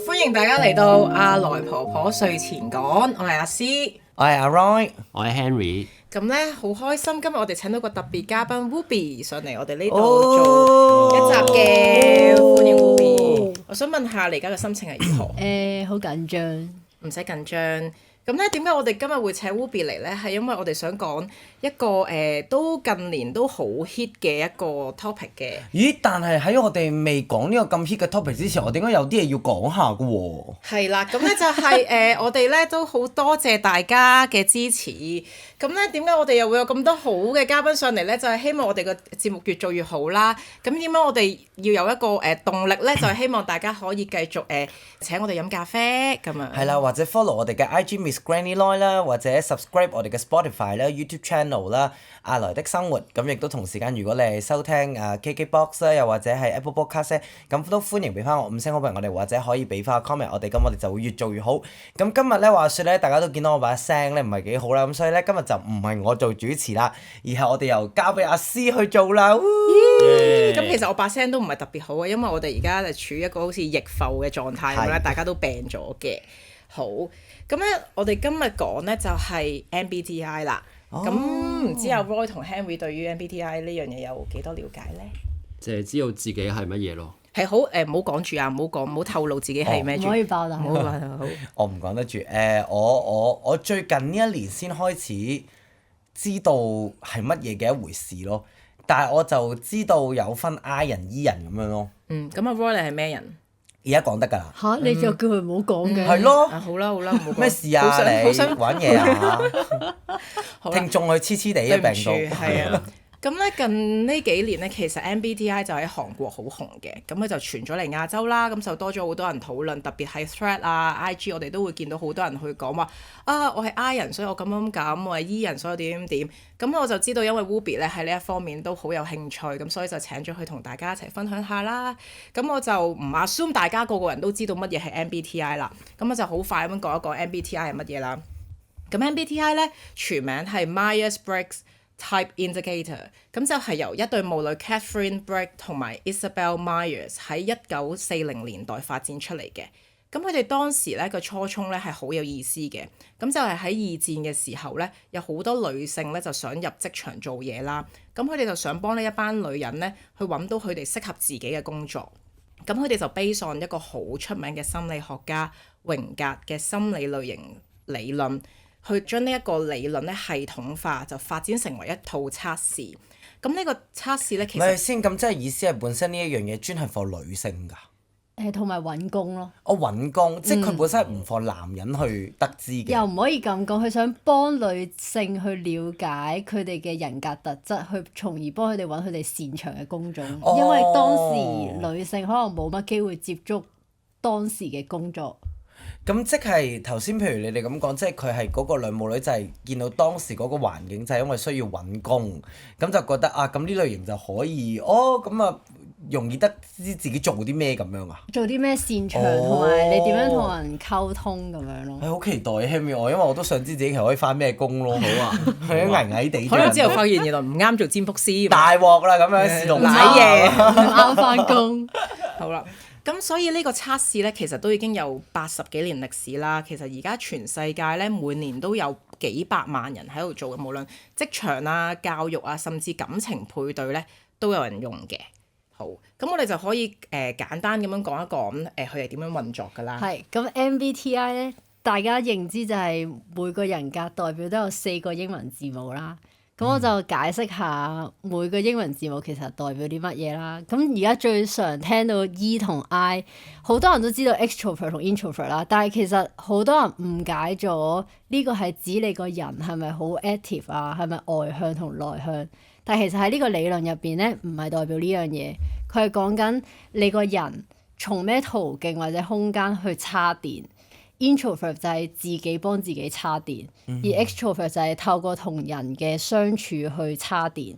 歡迎大家嚟到阿來婆婆睡前講，我係阿詩，我係阿 Roy，我係 Henry。咁咧好開心，今日我哋請到個特別嘉賓 Ruby 上嚟我哋呢度做一集嘅，歡迎 Ruby。我想問下你而家嘅心情係如何？好緊張。唔使緊張。咁咧點解我哋今日會請 Ruby 嚟咧？係因為我哋想講一個都近年都好 hit 嘅一個 topic 嘅。咦？但係喺我哋未講呢個咁 hit 嘅 topic 之前，我點解有啲嘢要講下嘅喎？係啦，咁咧就係我哋咧都好多謝大家嘅支持。咁咧點解我哋又會有咁多好嘅嘉賓上嚟咧？就係希望我哋個節目越做越好啦。咁點解我哋要有一個動力咧？就係希望大家可以繼續請我哋飲咖啡咁樣。係啦，或者 follow 我哋嘅 IG Miss Granny Loy 啦，或者 subscribe 我哋嘅 Spotify 啦、YouTube channel 啦、阿來的生活。咁亦都同時間，如果你係收聽KKBox 啦，又或者係 Apple Podcast 咁都歡迎俾翻我5星好評我哋，或者可以俾翻 comment 我哋，咁我哋就會越做越好。咁今日咧話説咧，大家都見到我把聲咧唔係幾好啦，咁所以咧今日就唔係我做主持啦，而係我哋又交俾阿詩去做啦。咁其實我把聲都唔係特別好嘅，因為我哋而家就處於一個好似逆浮嘅狀態咁咧，大家都病咗嘅。好，咁咧我哋今日講咧就係 MBTI 啦。咁唔知阿 Roy 同 Henry 對於 MBTI 呢樣嘢有幾多了解咧？就係知道自己係乜嘢咯。係好唔好講住啊，唔好透露自己係咩住。唔可以爆大。唔好爆大好。我唔講得住。我最近呢一年先開始知道係乜嘢嘅一回事咯，但係我就知道有分 I 人 E 人咁樣咯。咁阿 Roy 你係咩人？而家講得㗎啦。嚇！你就叫佢唔好講嘅。係咯。好啦，唔好講。咩事啊？好想你玩嘢啊？好啦聽眾佢黐黐地嘅病毒。係啊。咁咧近呢幾年咧，其實 MBTI 就喺韓國好紅嘅，咁佢就傳咗嚟亞洲啦，咁就多咗好多人討論，特別係 Thread 啊、IG，我哋都會見到好多人去講話啊，我係 I 人，所以我咁，我係 E 人，所以點。咁我就知道，因為 Ruby 咧喺呢一方面都好有興趣，咁所以就請咗佢同大家一齊分享下啦。咁我就唔 assume 大家個人都知道乜嘢係 MBTI 啦，咁我就好快咁樣講一講 MBTI 係乜嘢啦。咁 MBTI 咧全名係 Myers-Briggs Type Indicator， 咁就係由一對母女 Catherine Briggs 同埋 Isabel Myers 喺1940年代發展出嚟嘅。咁佢哋當時咧個初衷咧係好有意思嘅。咁就係喺二戰嘅時候咧，有好多女性咧就想入職場做嘢啦。咁佢哋就想幫呢一班女人咧去揾到佢哋適合自己嘅工作。咁佢哋就 base on 一個好出名嘅心理學家榮格嘅心理類型理論，去將呢一個理論咧系統化，就發展成為一套測試。咁呢個測試咧其實先咁，即係意思係本身呢一樣嘢專係 for 女性㗎。同埋揾工咯。我揾工，即係佢本身係唔 for 男人去得知嘅。又唔可以咁講，佢想幫女性去了解佢哋嘅人格特質，去從而幫佢哋揾佢哋擅長嘅工種。因為當時女性可能冇乜機會接觸當時嘅工作。咁即係頭先，譬如你哋咁講，即係佢係嗰個女母女就係見到當時嗰個環境，就係因為需要揾工，咁就覺得啊，咁呢類型就可以，咁啊容易得知自己做啲咩咁樣啊？做啲咩擅長，同埋你點樣同人溝通咁樣咯。係好期待 Henry 我，因為我都想知自己其實可以翻咩工咯。好啊，係矮矮地。可能之後發現原來唔啱做占卜師。大鑊啦咁樣，試到瀨嘢，唔啱翻工。好啦。咁所以呢個測試咧，其實都已經有80幾年歷史啦。其實而家全世界咧，每年都有幾百萬人喺度做嘅，無論職場啊、教育啊，甚至感情配對咧，都有人用嘅。好，咁我哋就可以簡單咁樣講一講佢哋點樣運作㗎啦。係，咁 MBTI 咧，大家認知就係每個人格代表都有4個英文字母啦。咁我就解釋下每個英文字母其實代表啲乜嘢啦。咁而家最常聽到 E 同 I， 好多人都知道 extrovert 同 introvert 啦。但係其實好多人誤解咗呢個係指你個人係咪好 active 啊，係咪外向同內向。但係其實喺呢個理論入邊咧，唔係代表呢樣嘢。佢係講緊你個人從咩途徑或者空間去叉電。Introvert 就係自己幫自己叉電，而 extrovert 就係透過同人嘅相處去叉電。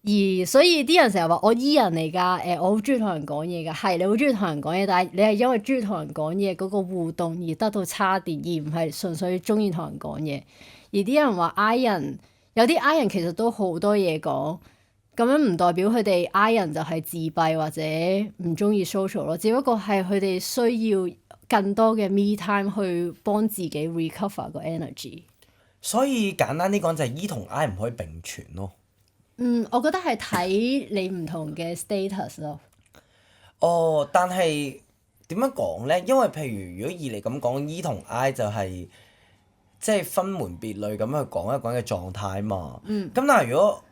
而所以啲人成日話我 E 人嚟㗎，我好中意同人講嘢㗎，係你好中意同人講嘢，但係你係因為中意同人講嘢嗰個互動而得到叉電，而唔係純粹中意同人講嘢。而啲人話 I 人，有啲 I 人其實都好多嘢講，咁樣唔代表佢哋 I 人就係自閉或者唔中意 social 咯，只不過係佢哋需要更多嘅 me time 去幫自己 recover 個 energy。所以簡單啲講就係 E 同 I 唔可以並存咯。我覺得係睇你唔同嘅 status 咯。哦，但係點樣講咧？因為譬如如果以你咁講 E 同 I 就係即係分門別類咁去講一個人嘅狀態嘛。咁但係如果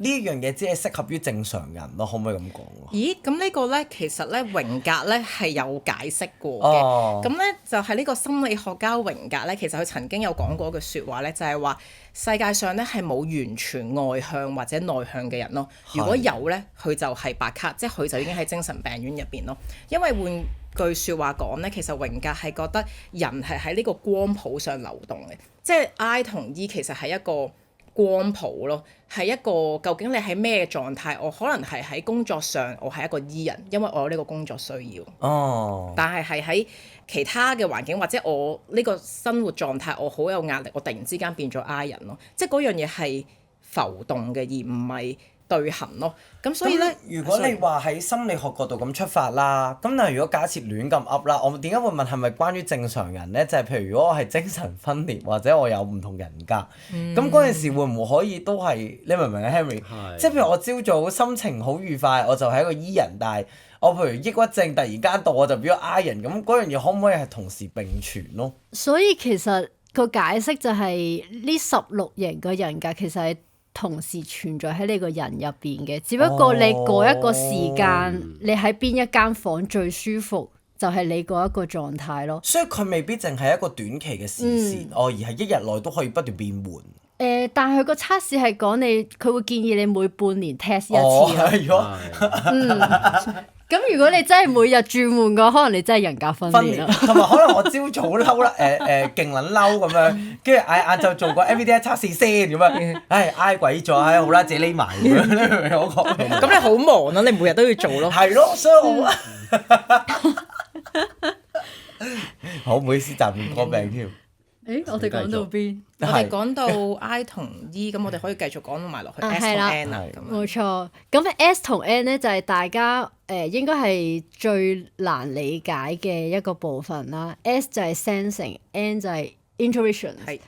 呢一樣嘢只係適合於正常人咯，可唔可以咁講啊？咦，咁呢個咧其實咧榮格咧係有解釋過哦嘅。咁咧就係呢個心理學家榮格咧，其實佢曾經有講過一句説話咧，就係話世界上咧係冇完全外向或者內向嘅人咯。如果有咧，佢就係白卡，即係佢就已經喺精神病院入邊咯。因為換句説話講咧，其實榮格係覺得人係喺呢個光譜上流動嘅，即係 I 同 E 其實係一個光譜咯，係一個究竟你喺咩狀態？我可能係喺工作上，我係一個 E 人，因為我有呢個工作需要。哦，但係喺其他嘅環境或者我呢個生活狀態，我好有壓力，我突然之間變咗 I 人咯，即係嗰樣嘢係浮動嘅，而唔係對衡咯。咁所以咧，如果你話喺心理學角度咁出發啦，咁但係如果假設亂咁噏啦，我點解會問係咪關於正常人咧？就係譬如如果我係精神分裂或者我有唔同人格，咁嗰陣時會唔會可以都係你明唔明啊 Henry？即係譬如我朝早心情好愉快，我就係一個 E 人，但係我譬如抑鬱症突然間到我就變咗 I 人，咁嗰樣嘢可唔可以係同時並存咯？所以其實個解釋就係呢16型嘅人格其實係同時存在喺你個人入邊嘅，只不過你嗰一個時間，你喺邊一間房最舒服，就係你嗰一個狀態咯。所以佢未必淨係一個短期嘅視線，而係一日內都可以不斷變換。但係佢個測試係講佢會建議你每半年 test 一次。如果咁如果你真係每日轉換嘅話，可能你真係人格分裂啦。同埋可能我朝早嬲啦，勁撚嬲咁樣，跟住晏晝做個 MBTI 測試先咁樣，挨鬼咗，好啦，自己匿埋咁樣，你明唔明我講？咁你好忙咯，你每日都要做咯。係咯，所以我好唔好意思，暫時過病添。我哋講到邊？我哋講到 I 同 E，咁我哋可以繼續講埋落去 S 同 N 啊。冇錯，咁 S 同 N 咧就係大家應該係最難理解嘅一個部分啦。S 就係 sensing，N 就係 intuition。係。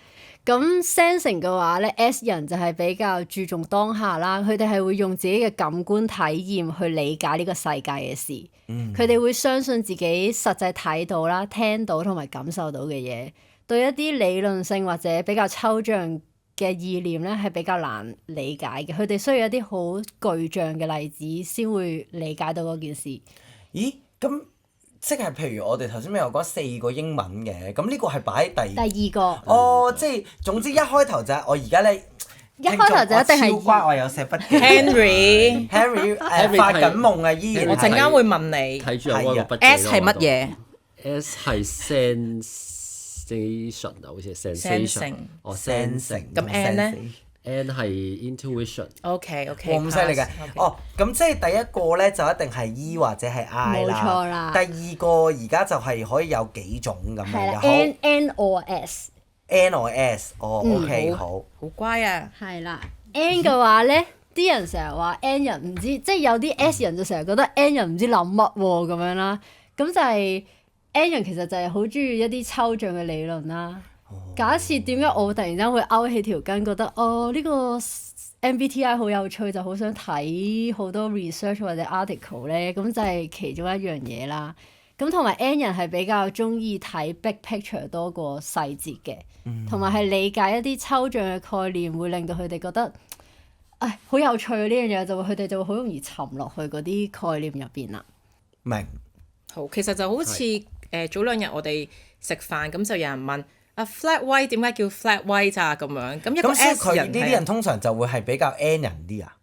咁 sensing 嘅話咧 ，S 人就係比較注重當下啦，佢哋係會用自己嘅感官體驗去理解呢個世界嘅事。佢哋會相信自己實際睇到啦、聽到同埋感受到嘅嘢。對一啲理論性或者比較抽象嘅意念咧，係比較難理解嘅。佢哋需要一啲好具象嘅例子先會理解到嗰件事。咦？咁即係譬如我哋頭先咪有講4個英文嘅，咁呢個係擺喺第二個。哦，即係總之一開頭就係我而家咧。一開頭就一定係超乖，我有寫筆記。Henry 發緊夢啊，依然。我陣間會問你。睇住有嗰個筆記 S 係乜嘢 ？S 係 sensation 啊，好似係 sensation。sensing。咁 N 咧 ？N 係 intuition。OK。哇，咁犀利嘅。咁即係第一個咧就一定係 E 或者係 I 啦。冇錯啦。第二個而家就係可以有幾種咁樣嘅。係 N or S。N or S，OK 好。好乖啊。係啦 ，N 嘅話咧，啲人成日話 N 人唔知，即係有啲 S 人就成日覺得 N 人唔知諗乜喎咁樣啦。咁就係 N 人其實就係好中意一啲抽象嘅理論啦。假設點解我突然間會勾起條筋，覺得呢個 MBTI 好有趣，就好想睇好多 research 或者 article 咧，咁就係其中一樣嘢啦。咁同埋 N 人係比較中意睇 big picture 多過細節嘅，同埋係理解一啲抽象嘅概念，會令到佢哋覺得好有趣呢樣嘢，佢哋就會好容易沉落去嗰啲概念入邊啦。明。好，其實就好似早2日我哋食飯，咁就有人問flat white 點解叫 flat white 咋咁樣？咁一個 S 人呢啲人通常就會係比較 N 人啲啊。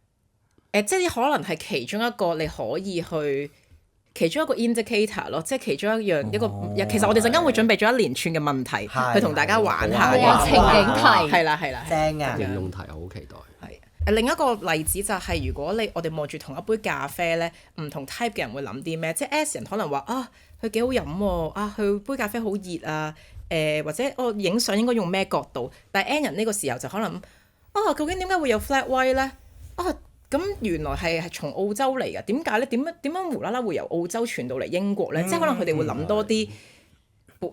即係可能係其中一個你可以去。其中一個 indicator 咯，即係其中一個。其實我哋陣間會準備咗一連串嘅問題去同大家玩下嘅情景題。係啦。正啊！應用題好期待。係另一個例子就係如果我哋望住同一杯咖啡咧，唔同 type 嘅人會諗啲咩？即係 S 人可能話佢幾好飲喎，佢杯咖啡好熱啊，或者我影相應該用咩角度？但係 N 人呢個時候就可能究竟點解會有 flat white 咧？咁原來係從澳洲嚟㗎，點解咧？點樣無啦啦會由澳洲傳到嚟英國咧？即係可能佢哋會諗多啲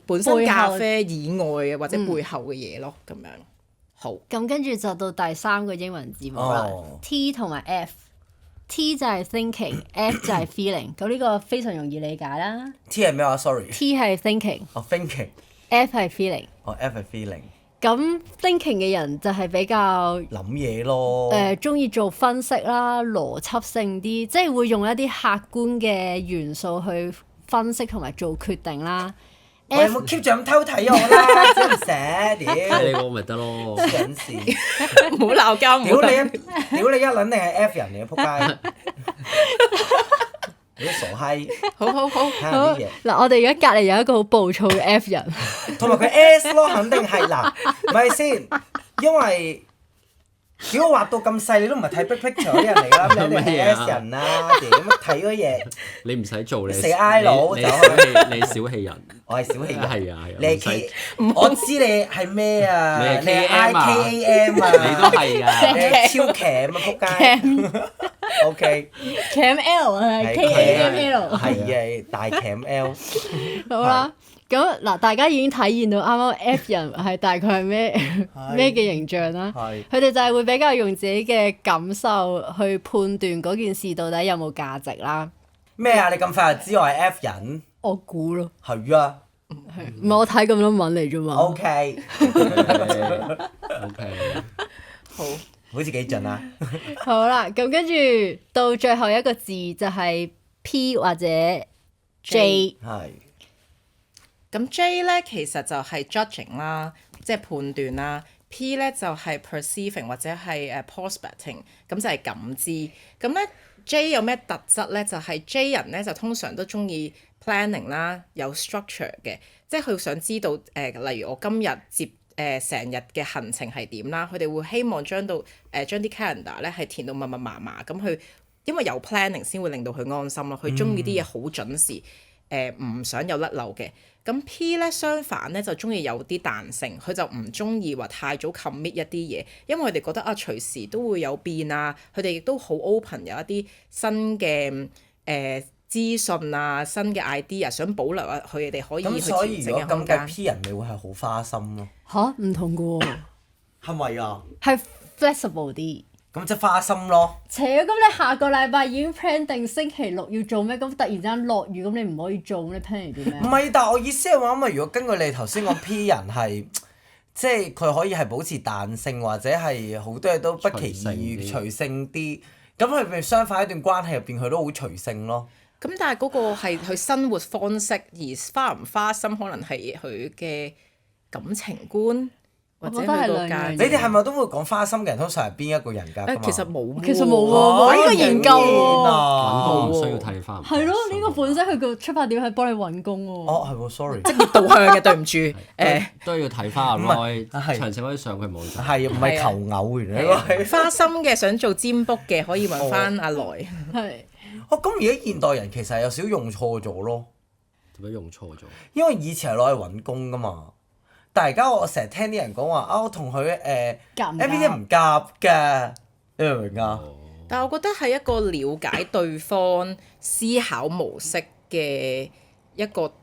本身咖啡以外嘅或者背後嘅嘢咯，咁樣。好。咁跟住就到第3個英文字母啦，T 同埋 F。T 就係 thinking，F 就係 feeling。咁呢個非常容易理解啦。T 係咩話？Sorry。T 係 thinking。thinking。F 係 feeling。F 係 feeling。咁 thinking 嘅人就係比較諗嘢咯。中意做分析啦，邏輯性啲，即係會用一啲客觀嘅元素去分析同埋做決定啦。我有冇 keep 住咁偷睇我啦？寫唔寫？屌！睇你個咪得咯。緊事。唔好鬧交。屌你一撚定係 F 人嚟嘅仆街！你啲傻閪。好。睇下啲嘢。嗱，我哋而家隔離有一個好暴躁嘅 F 人。同埋佢 S 咯，肯定係嗱，唔係先，因為屌我畫到咁細，你都唔係睇 big picture 嗰啲人嚟㗎啦，咁你係 S 人啦，屌睇嗰嘢。你唔使做你。死 I 佬你走你小氣人。我係小氣人。係啊。你係 K，我知你係咩啊？你係你係 KAM 啊 IKAM 啊？你都係啊。你係超鉗啊！仆街。OK。Cam L 啊，KAML。係啊，大 Cam L。好啦，咁嗱，大家已經體現到啱啱 F 人係大概係咩嘅形象啦。佢哋就係會比較用自己嘅感受去判斷嗰件事到底有冇價值啦。咩啊？你咁快就知我係 F 人？我估咯。係啊。唔係我睇咁多文嚟啫嘛。OK。好。好似幾準啊！好啦，咁跟住到最後一個字就係 P 或者 J。係。咁 J 咧其實就係 judging 啦，即係判斷啦。P 咧就係 perceiving 或者係prospecting，咁就係感知。咁咧 J 有咩特質咧？就係 J 人咧就通常都中意 planning 啦，有 structure 嘅，即係佢想知道例如我今日接成日嘅行程係點啦，佢哋會希望將啲 calendar 咧係填到密密麻麻咁，佢因為有 planning 先會令到佢安心咯，佢中意啲嘢好準時，唔想有甩漏嘅。咁 P 咧相反咧就中意有啲彈性，佢就唔中意話太早 commit 一啲嘢，因為佢哋覺得啊隨時都會有變啊，佢哋亦都好 open 有一啲新嘅資訊啊，新嘅 idea 想保留啊，佢哋可以去調整嘅空間。咁所以如果咁嘅 P 人，你會係好花心咯。吓？唔同嘅喎。係咪啊？係 flexible 啲。咁即係花心咯。咁你下個禮拜已經 plan 定星期六要做咩？咁突然之間落雨，咁你唔可以做，你 plan 嚟做咩？唔係，但係我意思係話，咁啊，如果根據你頭先講 P 人係，即係佢可以係保持彈性，或者係好多嘢都不期而遇、隨性啲。咁佢咪相反一段關係入邊，佢都好隨性咯。咁但係嗰個係佢生活方式，而花唔花心可能係佢嘅感情觀，或者佢個價值。你哋係咪都會講花心嘅人通常係邊一個人格㗎嘛？其實冇喎，冇呢個研究喎。揾工唔需要睇翻。係咯，呢個本身佢個出發點係幫你揾工喎。哦，係喎，sorry。職業導向嘅，對唔住。都要睇翻阿 Roy，詳情可以上佢網站。係唔係求偶原來？花心嘅想做占卜嘅可以揾翻阿來。係。咁而家現代人其實有少少用錯咗咯。點解用錯咗？因為以前係攞嚟揾工㗎嘛，但係而家我成日聽啲人講話啊，我同佢MBTI 唔夾㗎，你明唔明啊？但係我覺得係一個了解對方思考模式嘅一個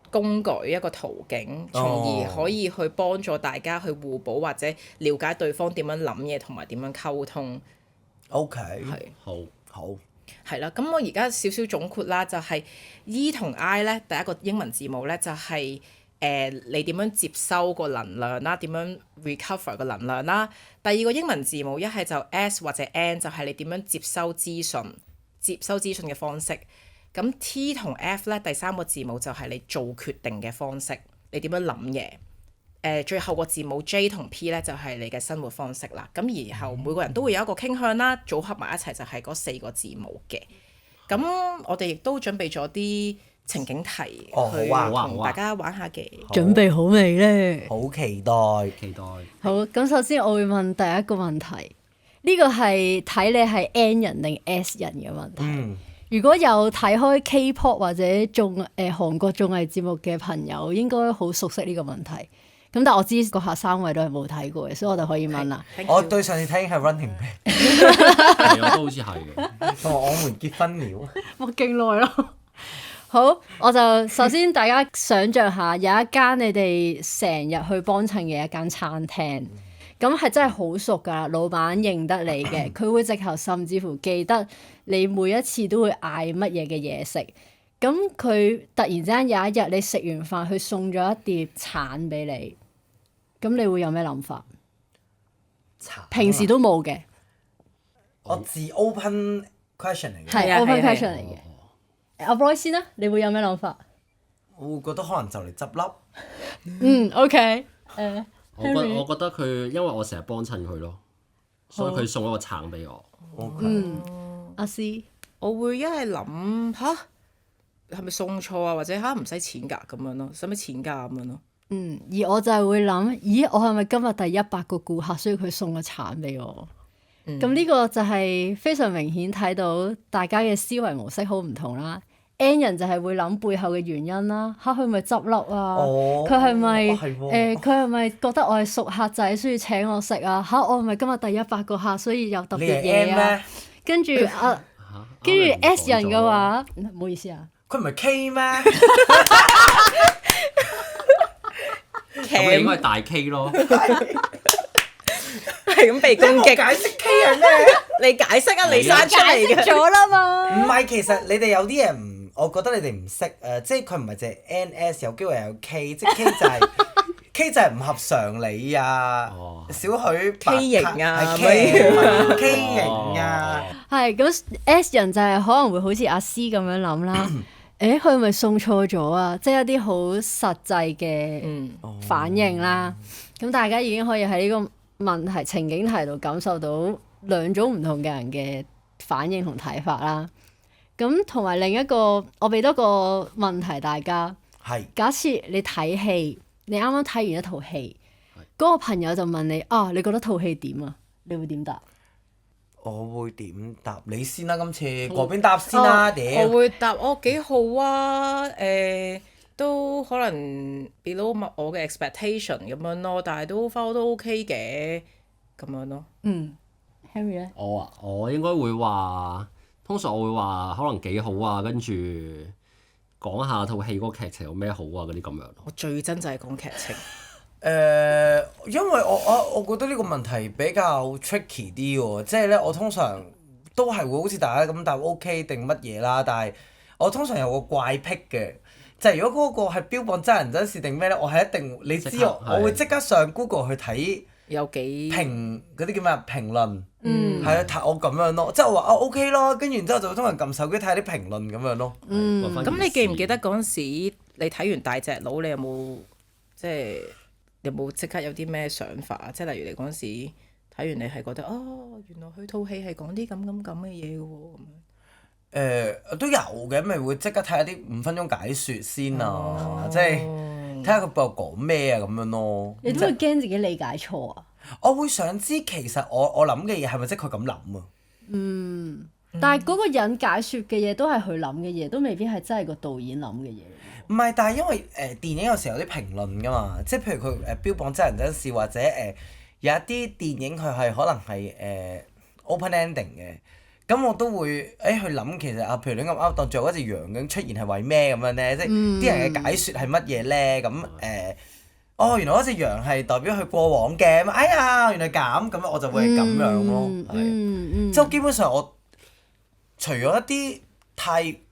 工具，一個途徑，從而可以去幫助大家去互補或者了解對方點樣諗嘢同埋點樣溝通。OK，係好。係啦，咁我而家少少總括啦，就係 E 同 I 咧，第一個英文字母咧就係你點樣接收個能量啦，點樣 recover 個能量啦。第二個英文字母一係就 S 或者 N， 就係你點樣接收資訊嘅方式。咁 T 同 F 咧，第三個字母就係你做決定嘅方式，你點樣諗嘢。最後個字母 J 同 P 咧就係你嘅生活方式啦。咁然後每個人都會有一個傾向啦，組合埋一齊就係嗰4個字母嘅。咁我哋亦都準備咗啲情景題去同大家玩下嘅。準備好未呢？好期待。好，咁首先我會問第一個問題，呢個係睇你係 N 人定 S 人嘅問題。如果有睇開 K-pop 或者韓國綜藝節目嘅朋友，應該好熟悉呢個問題。咁但係我知閣下3位都係冇睇過嘅，所以我就可以問啦。我對上次睇係 Running Man，係我都好似係嘅。同我們結婚了。我勁耐咯。好，我就首先大家想像下，有一間你哋成日去幫襯嘅一間餐廳，咁係真係好熟㗎，老闆認得你嘅，佢會直頭甚至乎記得你每一次都會嗌乜嘢嘅嘢食。咁佢突然之間有一日你食完飯，佢送咗一碟橙俾你，咁你會有咩諗法？平時都冇嘅，我自 open question 嚟嘅，係 open question 嚟嘅。阿 Roy 先啦，你會有咩諗法？我會覺得可能就嚟執笠。OK，我覺得佢因為我成日幫襯佢咯，所以佢送咗個橙俾我。阿 C，我會一係諗吓，係咪送錯啊？或者吓唔使錢㗎咁樣咯，使唔使錢㗎咁樣咯？而我就係會諗，咦，我係咪今日第100個顧客，所以佢送個橙俾我？咁呢個就係非常明顯睇到大家嘅思維模式好唔同啦。N 人就係會諗背後嘅原因啦，嚇佢咪執笠啊？佢係咪佢係咪覺得我係熟客仔，所以請我食啊？嚇我係咪今日第100個客，所以有特別嘢啊？跟住跟住 S 人嘅話，唔好意思啊，佢唔係 K 咩？咁你應該係大 K 咯。係咁被攻擊。解釋 K 係咩？你解釋啊！你生出嚟嘅。咗啦嘛。唔係，其實你哋有啲嘢唔，我覺得你哋唔識即係佢唔係淨係 NS，有機會有 K， 即係 K 就係 K 就係唔合常理啊，少許 K 型啊，K 型啊。係咁 S 人就係可能會好似阿 C 咁樣諗啦。誒佢咪送錯咗啊！即係一啲好實際嘅反應啦。咁大家已經可以喺呢個問題情景題度感受到兩種唔同嘅人嘅反應同睇法啦。咁同埋另一個，我俾多個問題大家。係。假設你睇戲，你啱啱睇完一套戲，嗰個朋友就問你啊，你覺得套戲點啊？你會點答？我會點答你先啦？今次嗰邊答先啦，屌！我會答幾好啊，都可能 below 我嘅 expectation 咁樣咯，但係都 follow 都 OK 嘅咁樣咯。Henry 咧？我應該會話，通常我會話可能幾好啊，跟住講下套戲嗰個劇情有咩好啊嗰啲咁樣。我最憎就係講劇情。因為我覺得呢個問題比較 tricky 啲喎，即係咧我通常都係會好似大家咁答 OK 定乜嘢啦，但係我通常有個怪癖嘅，就係如果嗰個係標榜真人真事定咩咧，我係一定你知我會即刻上 Google 去睇有幾評嗰啲叫咩評論，係啊睇我咁樣咯，即係我話OK 咯，跟住然之後就通常撳手機睇下啲評論咁樣咯。咁你記唔記得嗰陣時你睇完大隻佬，你有冇即係？有冇即刻有啲咩想法啊？即係例如你嗰陣時睇完，你係覺得原來佢套戲係講啲咁嘅嘢嘅喎。都有嘅，咪會即刻睇下啲5分鐘解説先啊，即係睇下佢背後講咩啊咁樣咯。你都會驚自己理解錯啊？我會想知其實我諗嘅嘢係咪即係佢咁諗啊？但係嗰個人解説嘅嘢都係佢諗嘅嘢，都未必係真係個導演諗嘅嘢。唔係，但係因為電影有時候有啲評論㗎嘛，即係譬如佢標榜真人真事，或者有一啲電影佢係可能係open ending 嘅，咁我都會去諗其實譬如你咁啱當最後嗰隻羊咁出現係為咩咁樣咧？即係啲人嘅解説係乜嘢咧？咁原來嗰隻羊係代表佢過往嘅，哎呀原來咁我就會係咁樣咯，係，即係基本上我除咗一啲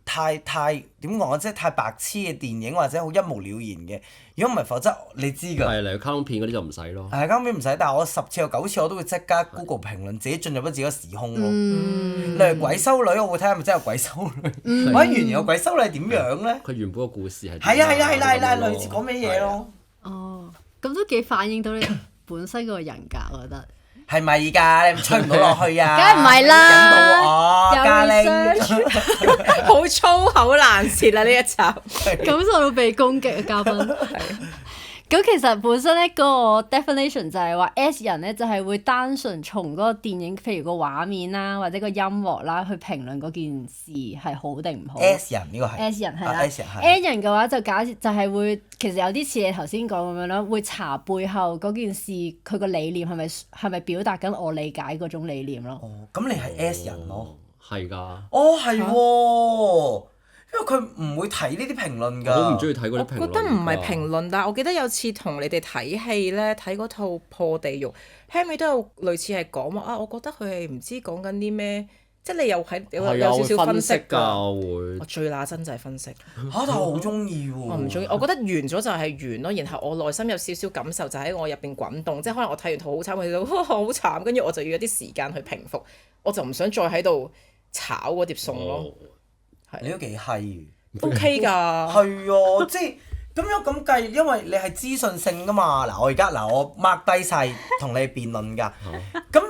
太點講啊，即係太白痴嘅電影或者好一目了然嘅，如果唔係否則你知㗎。係例如卡通片嗰啲就唔使咯。係卡通片唔使，但係我10次有9次我都會即刻 Google 評論，自己進入咗自己個時空咯。例如鬼修女，我會睇下係咪真係有鬼修女，或者原來有鬼修女係點樣咧？佢原本個故事係係啊，類似講咩嘢咯？咁都幾反映到你本身嗰個人格，我覺得。係咪㗎？你吹唔到落去啊！梗係唔係啦，引導我嘉玲，好粗口難舌啦呢一集，感受到被攻擊嘅嘉賓。咁其實本身咧嗰個 definition 就係話 S 人咧就係會單純從嗰個電影，譬如個畫面啦，或者個音樂啦，去評論嗰件事係好定唔好。S 人呢個係 S 人係啦。S 人係。N 人嘅話就假設就係會，其實有啲似你頭先講咁樣咯，會查背後嗰件事佢個理念係咪表達緊我理解嗰種理念咯。咁你係 S 人咯？係㗎。係喎，因為佢唔會睇呢啲評論㗎。我都唔中意睇嗰啲評論。我覺得唔係評論，但係我記得有次同你哋睇戲咧，睇嗰套破地獄 Henry 都有類似係講話啊，我覺得佢係唔知講緊啲咩。即係你又喺有少少分析㗎，會。我最乸真就係分析。但我好中意喎。我唔中意，我覺得完咗就係完咯。然後我內心有少少感受就喺我入邊滾動，即係可能我睇完套好慘，我睇到好慘，跟住我就要有啲時間去平復，我就唔想再喺度炒嗰碟餸咯。你都幾閪 OK 㗎。係啊，即係咁樣咁計，因為你係資訊性㗎嘛。嗱，我而家我 mark 低晒同你辯論㗎。咁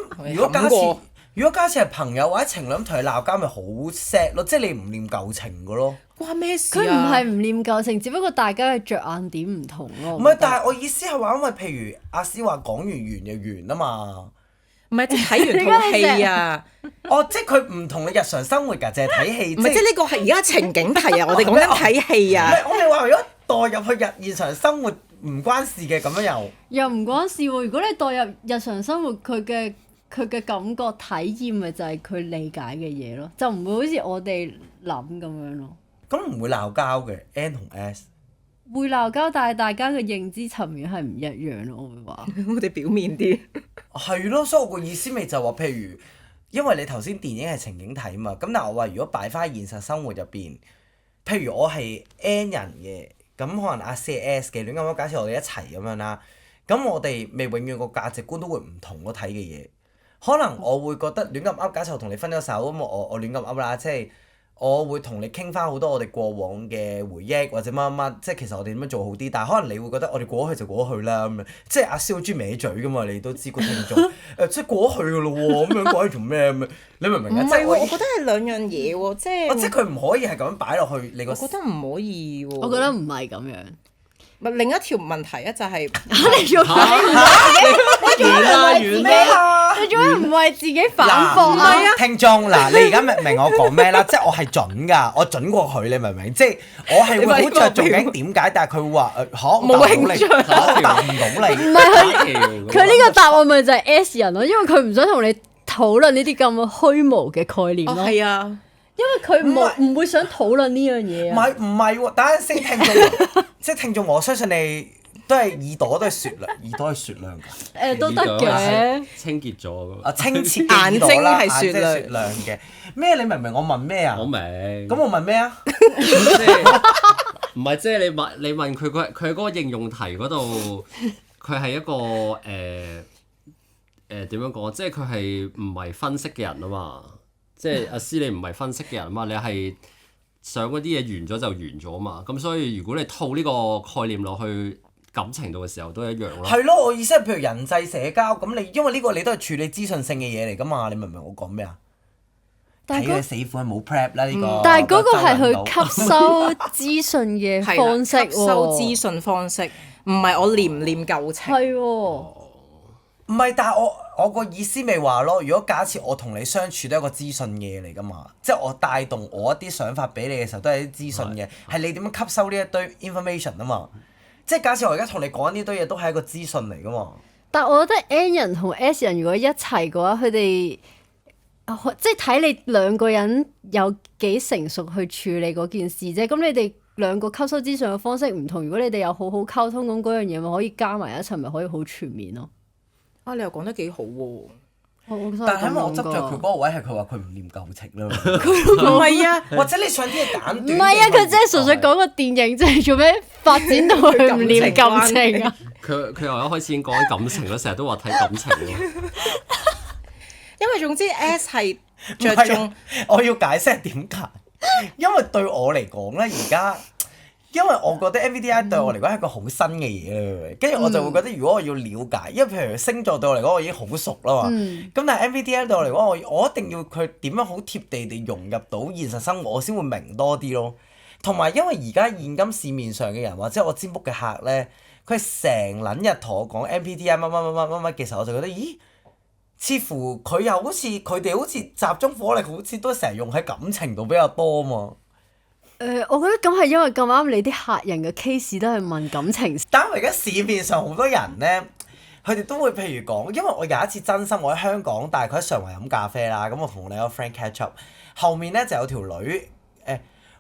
如果假設係朋友或者情侶咁同你鬧交，咪好 sad 咯，即係你唔念舊情㗎咯。關咩事啊？佢唔係唔念舊情，只不過大家嘅着眼點唔同咯。唔係，但係我意思係話，因為譬如阿詩話講完就完啊嘛。唔係，即係睇完套戲啊！哦，即係佢唔同你日常生活㗎，淨係睇戲。唔係，即係呢個係而家情景題啊！我哋講緊睇戲啊！唔係，我哋話如果代入去現場生活唔關事嘅咁樣又唔關事喎。如果你代入日常生活，佢嘅感覺體驗咪就係佢理解嘅嘢咯，就唔會好似我哋諗咁樣咯。咁唔會鬧交嘅 N 同 S。會鬧交，但係大家嘅認知層面係唔一樣咯。我會話我哋表面啲。係咯，所以我個意思咪就話，譬如因為你頭先電影係情景題嘛，咁但係我話如果擺翻現實生活入邊，譬如我係 N 人嘅，咁可能阿 C 係 S 嘅，亂咁講，假設我哋一齊咁樣啦，咁我哋咪永遠個價值觀都會唔同咯，睇嘅嘢。可能我會覺得亂咁噏，假設我同你分咗手咁，我亂咁噏啦，即係我會同你傾翻好多我哋過往嘅回憶或者乜乜，即係其實我哋點樣做好啲。但係可能你會覺得我哋過咗去就過咗去啦咁樣，即係阿蕭好中意歪嘴噶嘛，你都知個聽眾即係過咗去噶咯喎，咁樣過去做咩咁樣？你明唔明啊？唔係喎，我覺得係兩樣嘢喎，即係。即係佢唔可以係咁樣擺落去你個。我覺得唔可以喎。我覺得唔係咁樣。咪另一條問題咧就係你做咩你做咩唔為自己反駁啊？聽眾嗱，你而家明唔明我講咩啦？即係我係準㗎，我準過佢，你明唔明？即係我係會好着重緊點解，但係佢會話冇興趣，答唔到你。唔係佢呢個答案咪就係 S 人咯，因為佢唔想同你討論呢啲咁虛無嘅概念咯。係啊。因為佢唔會想討論呢樣嘢啊！唔係喎，等陣先聽眾，即係聽眾，我相信你都係耳朵都係雪亮，耳朵係雪亮㗎。都得嘅，清潔咗啊，清澈嘅耳朵啦，眼睛係雪亮嘅。咩？你明唔明我問咩啊？我明。咁我問咩啊？唔係即係你問佢嗰個應用題嗰度，佢係一個點樣講？即係佢係唔係分析嘅人啊嘛？即係阿詩，你唔係分析嘅人嘛，你係想嗰啲嘢完咗就完咗嘛，咁所以如果你套呢個概念落去感情度嘅時候都一樣咯。係咯，我意思係譬如人際社交咁，你因為呢個你都係處理資訊性嘅嘢嚟㗎嘛，你明唔明我講咩啊？睇佢死苦係冇 prep 啦呢個。但係嗰個係佢吸收資訊嘅方式喎。吸收資訊方式，唔係我念唔念舊情。係喎。唔係，但係我個意思咪話咯，如果假設我同你相處都係一個資訊嘢嚟㗎嘛，即係我帶動我一啲想法俾你嘅時候都係啲資訊嘅，係你點樣吸收呢一堆 information 啊嘛，即係假設我而家同你講呢堆嘢都係一個資訊嚟㗎嘛。但係我覺得 N 人同 S 人如果一齊嘅話，佢哋即係睇你兩個人有幾成熟去處理嗰件事啫。咁你哋兩個吸收資訊嘅方式唔同，如果你哋有好好溝通，咁嗰樣嘢咪可以加埋一齊，咪可以好全面咯。啊！你又講得幾好喎！但係因為我執着佢嗰個位係佢話佢唔念舊情啦。唔係啊，或者你想啲嘢簡短。唔係啊，佢真係純粹講個電影，即係做咩發展到佢唔念感情啊？佢由一開始已經講緊感情啦，成日都話睇感情咯。因為總之 S 係着重，我要解釋點解？因為對我嚟講咧，而家。因為我覺得 MBTI 對我嚟講係一個好新嘅嘢，跟住我就會覺得如果我要了解，因為譬如星座對我嚟講我已經好熟啦嘛，咁但係 MBTI 對我嚟講我一定要佢點樣好貼地地融入到現實生活，我先會明多啲咯。同埋因為而家現今市面上嘅人或者我占卜嘅客咧，佢係成撚日同我講 MBTI 乜乜乜乜乜乜嘅時候，我就覺得咦，似乎佢又好似佢哋好似集中火力，好似都成日用喺感情度比較多嘛。我覺得咁係因為咁啱你啲客人嘅 case 都係問感情。但係而家市面上好多人咧，佢哋都會譬如講，因為我有一次真心我喺香港，大概喺上環飲咖啡啦，咁我同我哋個 friend catch up，後面咧就有條女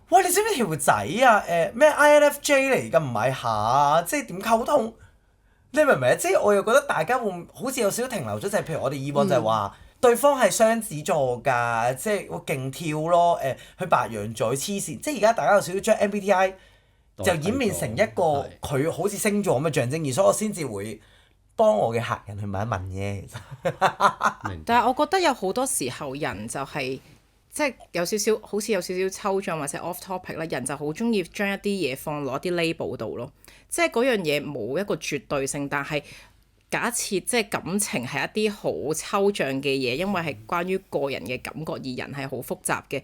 喂，你知唔知條仔啊？咩 INFJ 嚟㗎？唔係下，即係點溝通？你明唔明啊？即係我又覺得大家會好似有少少停留咗，就係譬如我哋以往就係話、對方係雙子座㗎，即係會勁跳咯。佢白羊座黐線，即係而家大家有少少將 MBTI 就演變成一個佢好似星座咁嘅象徵，而所以我先至會幫我嘅客人去問一問啫。其實但係我覺得有好多時候人就係、即係有少少好似有少少抽象或者 off topic 啦，人就好中意將一啲嘢放落啲 label 度咯。即係嗰樣嘢冇一個絕對性，但係假設即係感情係一啲好抽象嘅嘢，因為係關於個人嘅感覺，而人係好複雜嘅。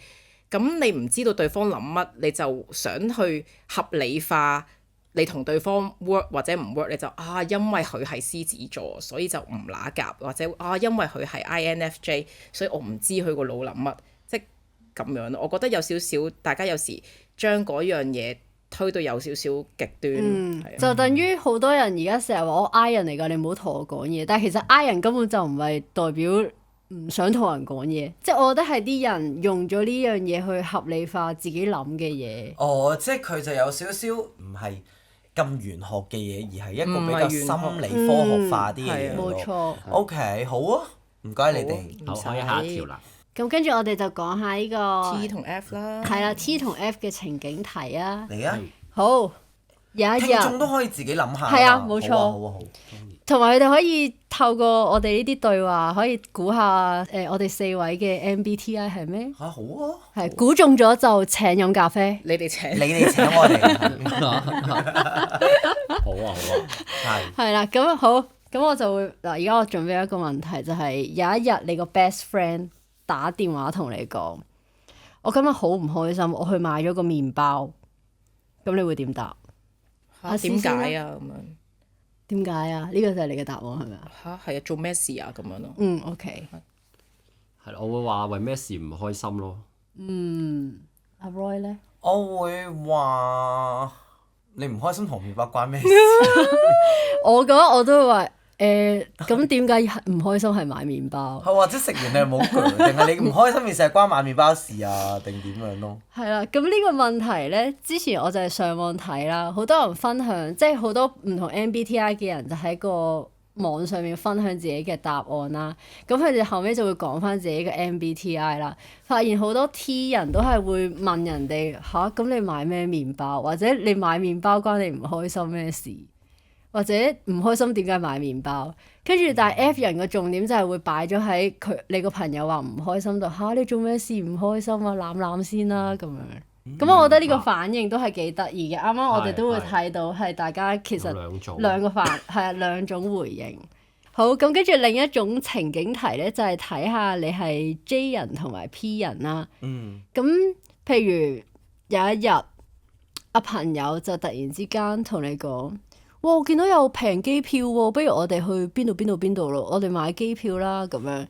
咁你唔知道對方諗乜，你就想去合理化你同對方 work 或者唔 work，你就因為佢係獅子座，所以就唔乸夾，或者因為佢係 INFJ，所以我唔知佢個腦諗乜，即係咁樣咯。我覺得有少少大家有時將嗰樣嘢推到有少少極端，係啊就等於好多人而家成日話我 I 人嚟㗎，你唔好同我講嘢。但係其實 I 人根本就唔係代表唔想同人講嘢，即係我覺得係啲人用咗呢樣嘢去合理化自己諗嘅嘢。哦，即係佢就有少少唔係咁玄學嘅嘢，而係一個比較心理科學化啲嘅嘢咯。冇錯。OK，好啊，唔該你哋。好，可以下一條啦。咁跟住我哋就講下呢個 T 同 F 啦，係啦 T 同 F 嘅情景題啊。嚟啊！好，有一聽眾日，都可以自己諗下。係啊冇錯好啊好啊好。同埋佢哋可以透過我哋呢啲對話，可以估下我哋4位嘅 MBTI 係咩？好啊！係估中咗就請飲咖啡。你哋請你哋請我哋。好啊好啊，係。係啦，咁好，咁我就會嗱，而家我準備一個問題，就係有一日你個 best friend 打電話同你講，我今日好唔開心，我去買咗個麵包，咁你會點答？點解試啊咁樣？點解啊？呢個就係你嘅答案係咪啊？係啊，做咩事啊咁樣咯？OK。係啦，我會話為咩事唔開心咯。阿 Roy 咧？我會話你唔開心同麵包關咩事？我覺得我都會話咁點解唔開心係買麵包？或者食完你又冇攰，定係你唔開心嘅事係關買麵包事啊？定點樣咯？係啦，咁呢個問題咧，之前我就係上網睇啦，好多人分享，即係好多唔同 MBTI 嘅人就喺個網上面分享自己嘅答案啦。咁佢哋後尾就會講翻自己嘅 MBTI 啦，發現好多 T 人都係會問人哋吓，咁你買咩麵包？或者你買麵包關你唔開心咩事？或者唔開心點解買麵包？跟住但係 F 人嘅重點就係會擺咗喺你個朋友話唔開心度嚇，你做咩事唔開心啊？攬攬先啦咁樣。咁我覺得呢個反應都係幾得意嘅。啱啱我哋都會睇到係大家其實兩種回應。好，咁跟住另一種情景題咧，就係睇下你係 J 人同埋 P 人啦。咁譬如有一日阿朋友就突然之間同你講，哇！我見到有平機票喎，不如我哋去邊度咯？我哋買機票啦咁樣。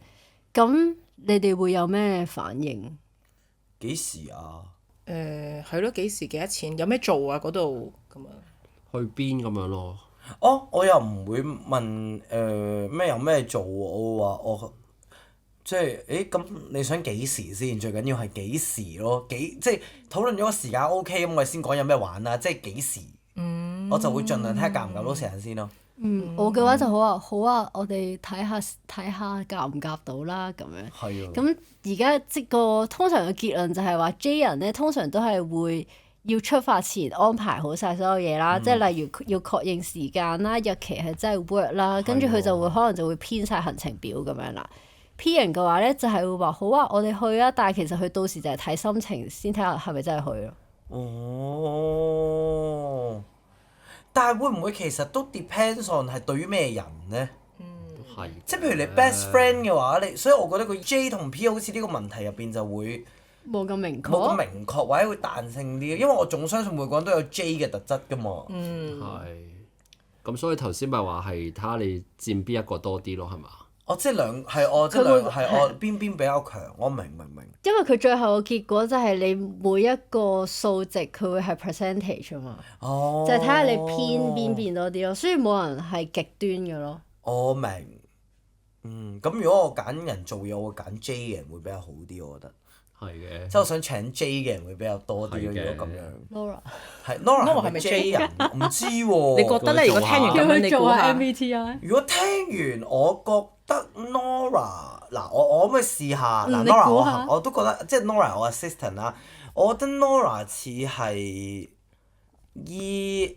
咁你哋會有咩反應？幾時啊？係咯，幾時幾多錢？有咩做啊？嗰度咁樣。去邊咁樣咯？我又唔會問咩有咩做喎，我會話我即係咁你想幾時先？最緊要係幾時咯？即係討論咗個時間 OK 咁，我哋先講有咩玩啦。即係幾時？我就會盡量睇下夾唔夾到成日先咯。我嘅話就好啊，我哋睇下夾唔夾到啦咁樣。係啊。咁而家通常嘅結論就係話 J 人咧，通常都係會要出發前安排好晒所有嘢啦，即係例如要確認時間啦、日期係真係 work 啦，跟住佢就會可能就會編晒行程表咁樣啦。P 人嘅話咧就係會話好啊，我哋去啊，但係其實佢到時就係睇心情先睇下係咪真係去咯。哦。但係會唔會其實都 depends on 係對於咩人咧？係。即係譬如你 best friend 嘅話，所以我覺得個 J 同 P 好似呢個問題入邊就會冇咁明確，或者會彈性啲，因為我總相信每個人都有 J 嘅特質㗎嘛。係。咁所以頭先咪話係睇下你佔邊一個多啲咯，係嘛？即係邊邊比較強，我明。因為佢最後嘅結果就係你每一個數值佢會係 percentage 啊嘛，就係睇下你偏邊多啲咯，所以冇人係極端嘅咯。我明。咁如果我揀人做嘢，我會揀 J 嘅人會比較好啲，我覺得。係嘅。即係我想請 J 嘅人會比較多啲咯。係嘅如果咁樣， Laura 係 Nora 係咪係咪 J 人？唔知喎。你覺得咧？如果聽完咁樣，你叫佢做下估下？ MBTI。如果聽完，我覺得 Nora 嗱，我可唔可以試下嗱你？Nora 估下我都覺得即係 Nora 我 assistant 啦，我覺得 Nora 似係 ENFP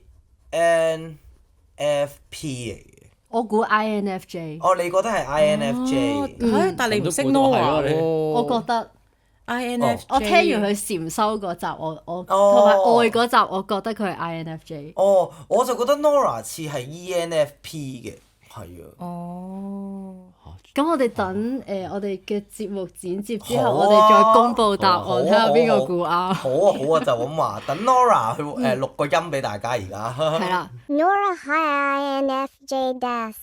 嚟嘅。我估 INFJ。哦，你覺得係 INFJ？嚇但係你唔識咁都估到係 Nora 咯你喎。我覺得 INFJ。我聽完佢禪修嗰集，我同哦埋愛嗰集，我覺得佢係 INFJ。哦，我就覺得 Nora 似係 ENFP 嘅，係啊。哦。咁我哋等我哋嘅節目剪接之後，好啊我哋再公佈答好啊案，睇下邊個估啱。好啊好啊，就咁話，等 Nora 去錄個音俾大家而家。係啦， Nora Hi INFJ Das。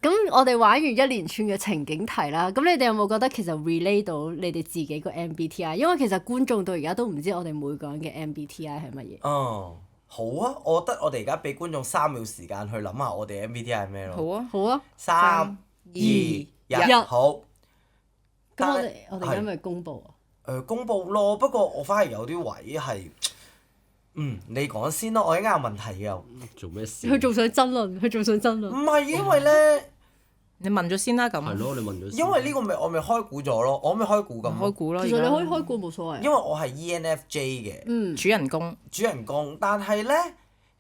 咁我哋玩完一連串嘅情景題啦，咁你哋有冇覺得其實 relate 到你哋自己個 MBTI？因為其實觀眾到而家都唔知我哋每個人嘅 MBTI 係乜嘢。嗯，好啊，我覺得我哋而家俾觀眾3秒時間去諗下我哋 MBTI 係咩咯。好啊。好啊， 3、2、1，好。咁我哋但係而家咪公佈啊？公佈咯，不過我反而有啲位係，你講先咯，我應該有問題嘅。做咩事？佢仲想爭論，佢仲想爭論。唔係因為咧，你問咗先啦，咁。係咯，你問咗先。因為呢個我咪開估咗咯，我咪開估咁。開估咯。其實你可以而家開估冇所謂。因為我係 ENFJ 嘅主人公。主人公，但係咧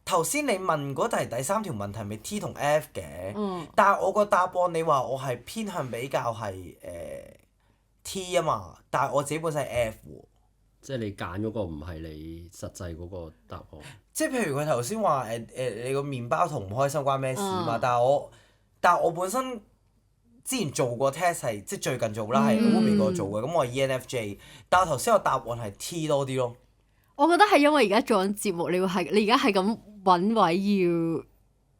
頭先你問嗰題第3條問題咪 T 同 F 嘅，但係我個答案你話我係偏向比較係T 啊嘛，但係我自己本身係 F 喎。即係你揀嗰個唔係你實際嗰個答案。即係譬如佢頭先話你個麵包同唔開心關咩事嘛？但係我本身之前做過 test 係即係最近做啦，係 Ruby 嗰個做嘅，咁我係 ENFJ，但係頭先個答案係 T 多啲咯。我覺得係因為而家做緊節目，你而家係咁揾位要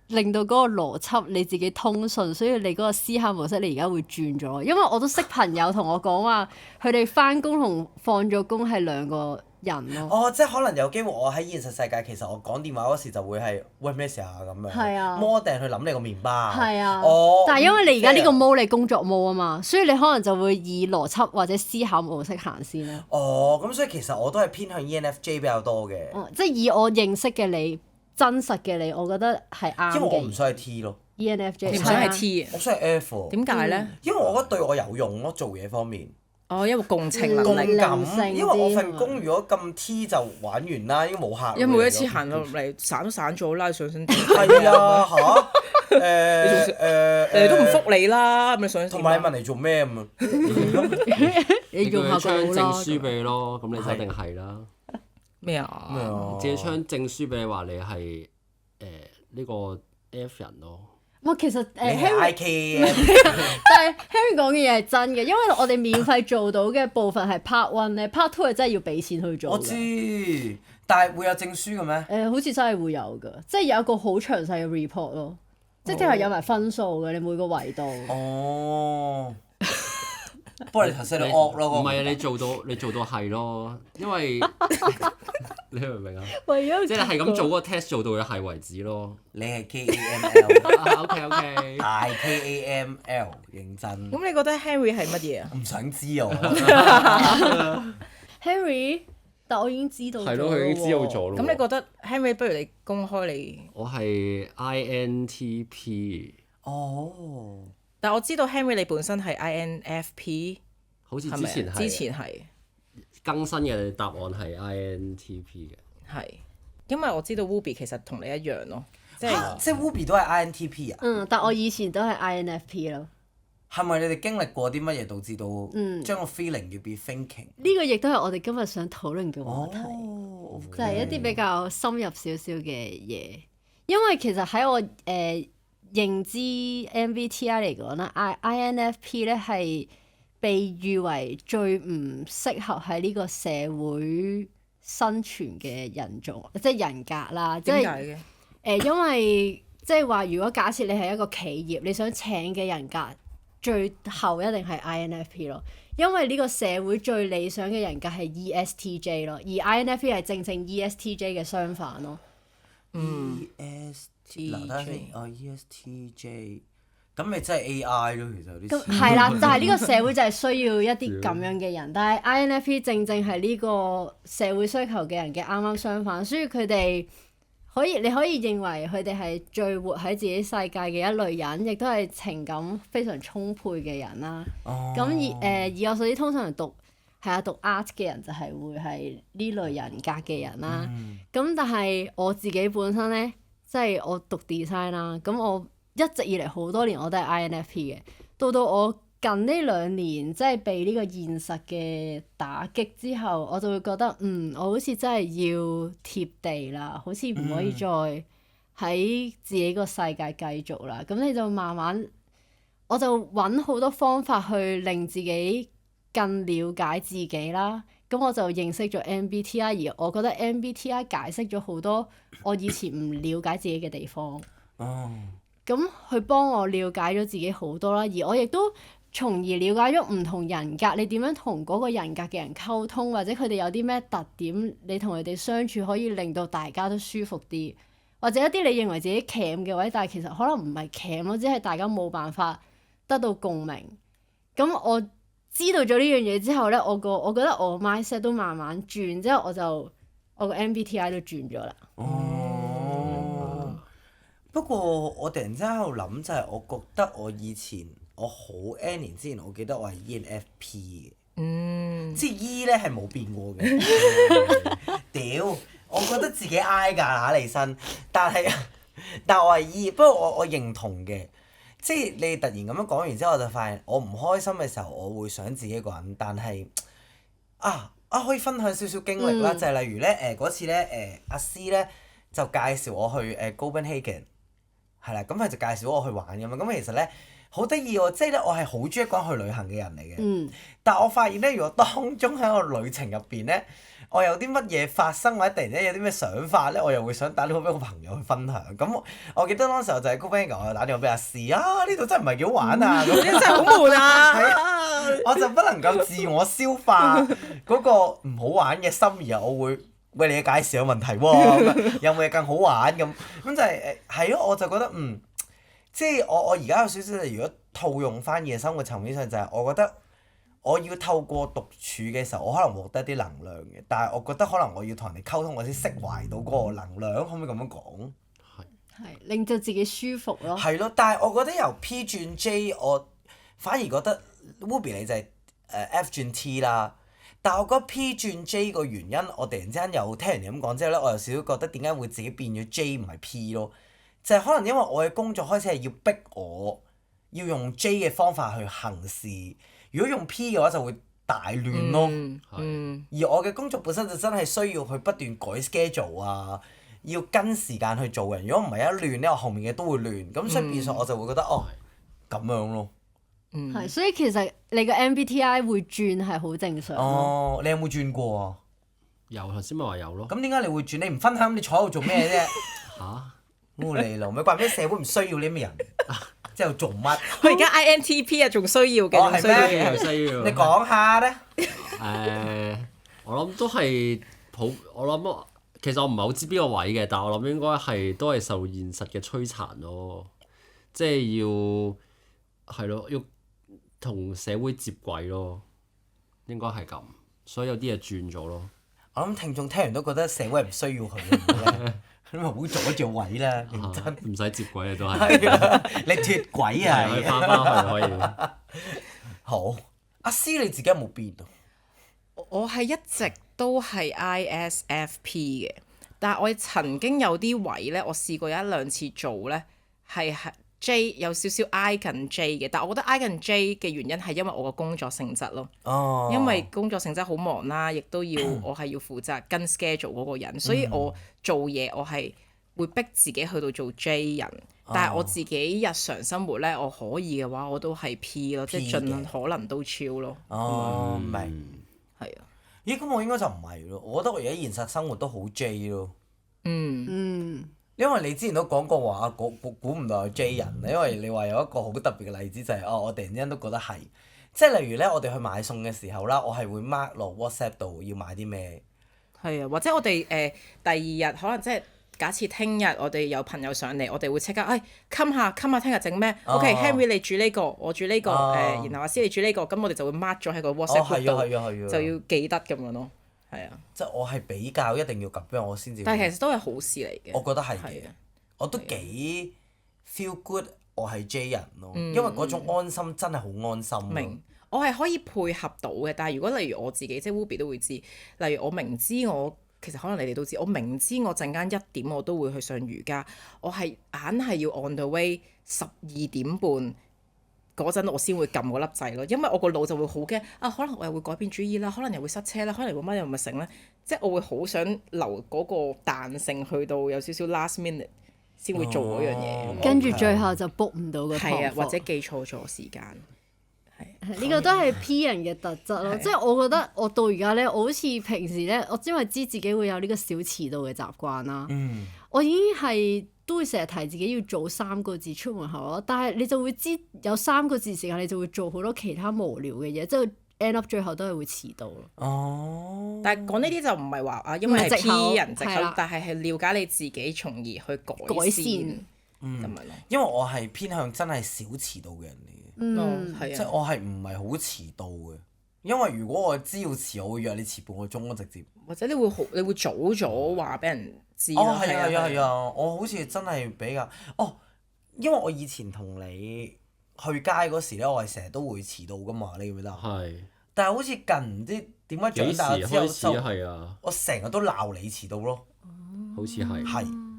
令到嗰個邏輯你自己通順，所以你嗰個思考模式你而家會轉咗。因為我都識朋友同我講話，佢哋翻工同放咗工係兩個人咯。哦，即係可能有機會我喺現實世界其實我講電話嗰時就會係喂咩事啊咁樣。係啊摸定去諗你個麵包。係啊，哦。但係因為你而家呢個即係模你工作模啊嘛，所以你可能就會以邏輯或者思考模式行先咯。哦，咁所以其實我都係偏向 ENFJ 比較多嘅，即係以我認識嘅你，真實嘅你，我覺得係啱因為我唔嘅。想係 T 咯， ENFJ 你唔想係係啊 T 啊？我想係 F 喎。點解咧？因為我覺得對我有用咯，做嘢方面。哦，因為共情能共力。感靈性，因為我啲份工如果咁 T 就玩完啦，應該冇客。因為每一次行到嚟散都散咗啦，上身係啊嚇你都唔覆你啦，咁你上身同埋你問嚟做咩咁啊？你用下張證個腦啦。書俾你咯，咁你就一定係啦。咩啊？咩啊？借張證書俾你話你係呢個 F 人咯。哇，其實你係 Henry， IK 但係 Henry 講嘅嘢係真嘅，因為我哋免費做到嘅部分係 part one 咧，part two 係真係要俾錢去做我嘅。知，但係會有證書嘅咩？好似真係會有㗎，即係有一個好詳細嘅 report 咯，即係有埋分數嘅，你每個維度。哦。不過你頭先你惡咯，唔係啊！你做到係咯，因為你明唔明啊？為咗即係你係咁做嗰個 test 做到佢係為止咯。你係 KAML， OK，大 KAML，認真。咁你覺得 Henry 係乜嘢啊？唔想知啊我。 Henry，但我已經知道咗係咯，佢已經知道咗咯。咁你覺得 Henry 不如你公開你？我係 INTP，哦。但我知道 Henry 你本身係 INFP，好似係咪啊？之前係之前係更新嘅答案係 INTP 嘅。係，因為我知道 Ruby 其實同你一樣咯，即係即係 Ruby 都係 INTP 啊？但我以前都係 INFP 咯。係咪你哋經歷過啲乜嘢導致到將個 feeling 要 be thinking？呢個亦都係我哋今日想討論嘅話題，哦，就係一啲比較深入少少嘅嘢。因為其實喺我認知 MBTI 嚟講啦，INFP 咧係被譽為最唔適合喺呢個社會生存嘅人種，即係人格啦。即係點解嘅？因為即係話，如果假設你係一個企業，你想請嘅人格最後一定係 INFP 咯。因為呢個社會最理想嘅人格係 ESTJ 咯，而 INFP 係正正 ESTJ 嘅相反咯。EST 嗱，睇下先，ESTJ 咁咪真係 AI 咯，其實有啲咁似係啦，就係呢個社會就係需要一啲咁樣嘅人，但係 INFP 正正係呢個社會需求嘅人嘅啱啱相反，所以佢哋你可以認為佢哋係最活喺自己世界嘅一類人，亦都係情感非常充沛嘅人啦。咁以我所知，通常讀 art 嘅人就係會係呢類人格嘅人啦。咁但係我自己本身咧，即係我讀 design 啦，咁我一直以嚟好多年我都係 INFP 嘅，到我近呢2年即係被呢個現實嘅打擊之後，我就會覺得我好似真係要貼地啦，好似唔可以再喺自己個世界繼續啦。咁你就慢慢，我就揾好多方法去令自己更了解自己啦。咁我就認識咗 MBTI， 而我覺得 MBTI 解釋咗好多我以前唔了解自己嘅地方。咁佢幫我了解咗自己好多啦，而我亦都從而了解咗唔同人格，你點樣同嗰個人格嘅人溝通，或者佢哋有啲咩特點，你同佢哋相處可以令到大家都舒服啲，或者一啲你認為自己鉗嘅位，但係其實可能唔係鉗咯，只係大家冇辦法得到共鳴。咁我知道咗呢樣嘢之後咧，我覺得我 mindset 都慢慢轉，之後我個 MBTI 都轉咗啦。不過我突然之間喺度諗，就係我覺得我以前我好 N 年之前，我記得我係 ENFP 嘅，即係 E 咧係冇變過嘅。屌，我覺得自己挨㗎嚇你身，但我係 E，不過我認同嘅，即係你突然咁樣講完之後，我就發現我唔開心嘅時候，我會想自己一個人，但係可以分享少少經歷啦，就係例如咧嗰次咧阿詩咧就介紹我去Copenhagen。係啦，咁佢就介紹我去玩咁樣，咁其實咧好得意喎，即係咧我係好中意一個人去旅行嘅人嚟嘅。但我發現咧，如果當中喺個旅程入邊咧，我有啲乜嘢發生或者突然間有啲咩想法咧，我又會想打電話俾個朋友去分享。咁我記得當時候就係 Copenhagen，我打電話俾阿詩呢度真係唔係幾好玩啊！咁真係好悶啊！我就不能夠自我消化嗰個唔好玩嘅心，而我會喂你嘅介紹有問題喎，有冇嘢更好玩咁就係咯，我就覺得即係我而家有少少，如果套用翻嘅生活層面上，就係我覺得我要透過獨處嘅時候，我可能獲得啲能量嘅，但係我覺得可能我要同人哋溝通，我先釋懷到嗰個能量，可唔可以咁樣講？係令到自己舒服咯。係咯，但係我覺得由 P 轉 J， 我反而覺得 Ruby 你就係F 轉 T 啦。但係我覺得 P 轉 J 個原因，我突然之間又聽人哋咁講之後咧，我有少少覺得點解會自己變咗 J 唔係 P 咯？就係可能因為我嘅工作開始係要逼我要用 J 嘅方法去行事，如果用 P 嘅話就會大亂咯。而我嘅工作本身就真係需要去不斷改 schedule 啊，要跟時間去做人。如果唔係一亂咧，我後面嘅都會亂。咁所以變相我就會覺得咁樣咯。係，所以其實你個 MBTI 會轉係好正常。你有冇轉過啊？有，頭先咪話有咯。咁點解你會轉？你唔分享，你坐喺度做咩啫？你老味，怪咩社會唔需要呢啲人？之後做乜？佢而家 INTP 仲需要嘅，係咩？係需要。你講下咧。我諗都係我諗其實我唔係好知邊個位嘅，但係我諗應該都係受現實嘅摧殘咯，即係要同社會接軌咯，應該係咁，所以有啲嘢轉咗咯。我諗聽眾聽完都覺得社會唔需要佢嘅，咁咪唔好阻住位啦，認真。唔使接軌啊，都係。你脫軌啊！可以翻返去可以。好，阿詩你自己有冇變啊？我係一直都係 ISFP 嘅，但係我曾經有啲位咧，我試過1、2次做咧，係 J 有少少挨近 J 嘅，但係我覺得挨近 J 嘅原因係因為我個工作性質咯。因為工作性質好忙啦，亦都要我係要負責跟 schedule 嗰個人，所以我做嘢我係會逼自己去到做 J 人。但係我自己日常生活咧，我可以嘅話我都係 P 咯，即係盡量可能都超咯。明。係啊。咦？咁我應該就唔係咯，我覺得我而家現實生活都好 J 咯。因為你之前都講過話，估唔到係 J 人，因為你話有一個好特別嘅例子就係我突然之間都覺得係，即係例如咧，我哋去買餸嘅時候啦，我係會 mark 落 WhatsApp 度要買啲咩。係啊，或者我哋第2日可能即係假設聽日我哋有朋友上嚟，我哋會即刻冚下聽日整咩哦？OK，Henry 你煮呢個，我煮呢個，然後阿詩你煮呢個，咁我哋就會 mark 咗喺個 WhatsApp group 度，就要記得咁樣咯。係啊，即係我係比較一定要咁樣我先至。但係其實都係好事嚟嘅。我覺得係嘅係啊，我都幾 feel good，我係 J 人咯，因為嗰種安心真係好安心咯。明，我係可以配合到嘅，但係如果例如我自己，即係 Ruby 都會知，例如我明知我其實可能你哋都知，我明知我陣間1點我都會去上瑜伽，我係硬係要 on the way 12點半嗰陣我先會撳嗰粒掣咯，因為我個腦就會好驚可能我又會改變主意啦，可能又會塞車啦，可能會乜又咪成咧，即係我會好想留嗰個彈性去到有少少 last minute 先會做嗰樣嘢，跟住最後就 book 唔到個堂係啊，課或者記錯咗時間。呢個都係 P 人嘅特質咯，即係我覺得我到而家咧，我好似平時咧，我因為知自己會有呢個小遲到嘅習慣啦，我已經係都會成日提自己要早3個字出門口咯，但係你就會知有3個字時間，你就會做好多其他無聊嘅嘢，即係 end up 最後都係會遲到咯。哦，但係講呢啲就唔係話因為係唔係藉口 P 人藉口係啦，但係了解你自己，從而去改改善咁樣咯。因為我係偏向真係少遲到嘅人嚟嘅，係啊，即係我係唔係好遲到嘅。因為如果我知要遲，我會約你遲半個鐘咯，直接。或者你會早咗話俾人知咯。係啊，我好似真係比較因為我以前同你去街嗰時咧，我係成日都會遲到噶嘛，你記唔記得？係。但係好似近唔知點解長大咗之後幾時開始係啊？我成日都鬧你遲到咯。好似係。係。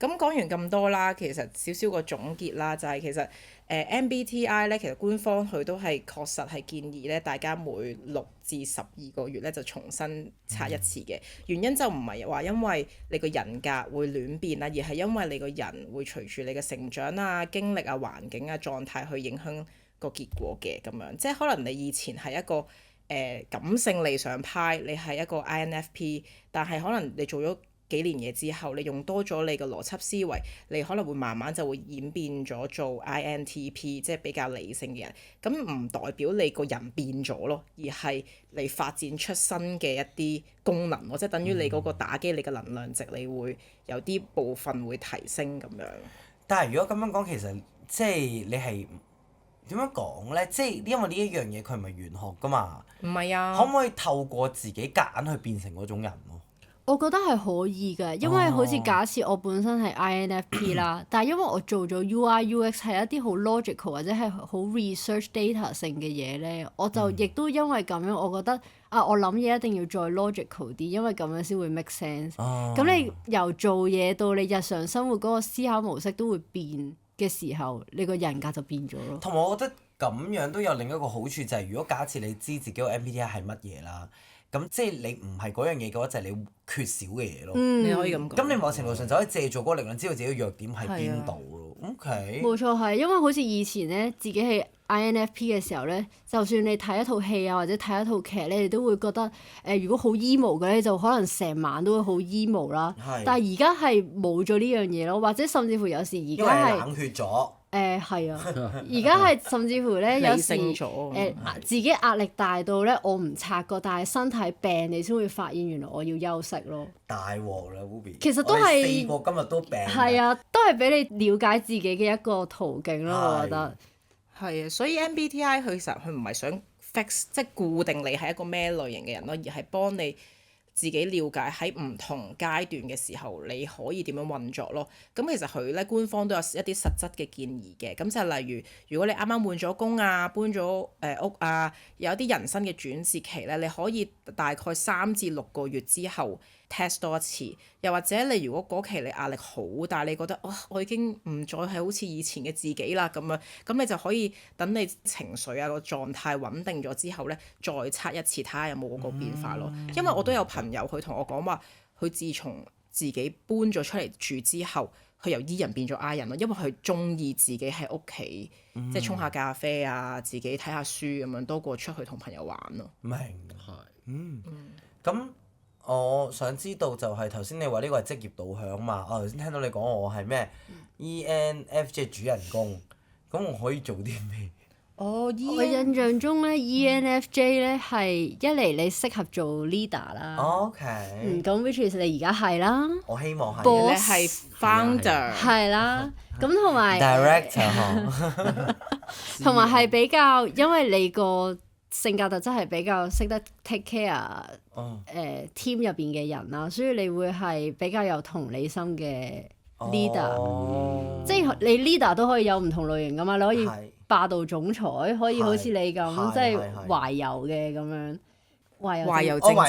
咁講完咁多啦，其實少少個總結啦，就係其實MBTI 咧，其實官方佢都係確實係建議咧，大家每6至12個月咧就重新測一次嘅。原因就唔係話因為你個人格會亂變啦，而係因為你個人會隨住你嘅成長啊、經歷啊、環境啊、狀態去影響個結果嘅咁樣。即係可能你以前係一個感性理想派，你係一個 INFP，但係可能你做咗幾年嘢之後，你用多咗你個邏輯思維，你可能會慢慢就會演變咗做 INTP，即係比較理性嘅人。咁唔代表你個人變咗咯，而係你發展出新嘅一啲功能，或者等於你嗰個打機你嘅能量值，你會有啲部分會提升咁樣。但係如果咁樣講，其實即係你係點樣講咧？即係因為呢一樣嘢佢唔係玄學噶嘛。唔係啊。可唔可以透過自己夾硬去變成嗰種人咯？我覺得係可以嘅，因為好似假設我本身係 INFP 啦，但係因為我做咗 UI UX 係一啲好 logical 或者係好 research data 性嘅嘢咧，我就亦都因為咁樣，我覺得我諗嘢一定要再 logical 啲，因為咁樣先會 make sense。咁你由做嘢到你日常生活嗰個思考模式都會變嘅時候，你個人格就變咗咯。同埋我覺得咁樣都有另一個好處，就係如果假設你知自己個 MBTI 係乜嘢啦。咁即係你唔係嗰樣嘢嘅話，就係你缺少嘅嘢咯。你可以咁講。咁你某程度上就可以借助嗰個力量，知道自己嘅弱點喺邊度咯。OK。冇錯，係因為好似以前咧，自己係 INFP 嘅時候咧，就算你睇一套戲啊，或者睇一套劇咧，你都會覺得如果好 emo 嘅咧，就可能成晚都會好 emo 啦。但係而家係冇咗呢樣嘢咯，或者甚至乎有時而家係冷血咗。係啊，而家係甚至乎咧，有時自己壓力大到咧，我唔察覺，但係身體病你先會發現原來我要休息咯。大鑊啦 Ruby！其實都係4個今日都病。係啊，都係俾你了解自己嘅一個途徑咯，我覺得。係啊，所以 MBTI 佢其實佢唔係想 fix 即係固定你係一個咩類型嘅人咯，而係幫你自己了解喺唔同階段嘅時候，你可以點樣運作咯。咁其實佢咧官方都有一啲實質嘅建議嘅。咁就例如，如果你啱啱換咗工啊、搬咗屋啊，有啲人生嘅轉折期咧，你可以大概3至6個月之後 test 多一次。又或者你如果嗰期你壓力好大，你覺得我已經唔再係好似以前嘅自己啦咁樣，咁你就可以等你情緒啊個狀態穩定咗之後咧，再測一次睇下有冇嗰個變化咯。因為我都有朋友佢同我講話，佢自從自己搬咗出嚟住之後，佢由 E 人變咗 I 人咯，因為佢中意自己喺屋企即係沖下咖啡啊，自己睇下書咁樣，多過出去同朋友玩咯。明係。咁我想知道就係頭先你話呢個係職業導向嘛？我頭先聽到你講我係咩 ENFJ 主人公，咁我可以做啲咩？哦，我印象中咧，ENFJ 咧係一嚟你適合做 leader 啦。OK。咁 which is 你而家係啦。我希望係。Boss 你係 founder。係啦，咁同埋 director 嗬。同埋係比較，因為你個性格特質係比較識得 take care team 入邊嘅人啦，所以你會係比較有同理心嘅 leader。即係你 leader 都可以有唔同類型噶嘛，你可以霸道總裁，可以好似你咁，即係懷柔嘅咁樣。懷柔政策。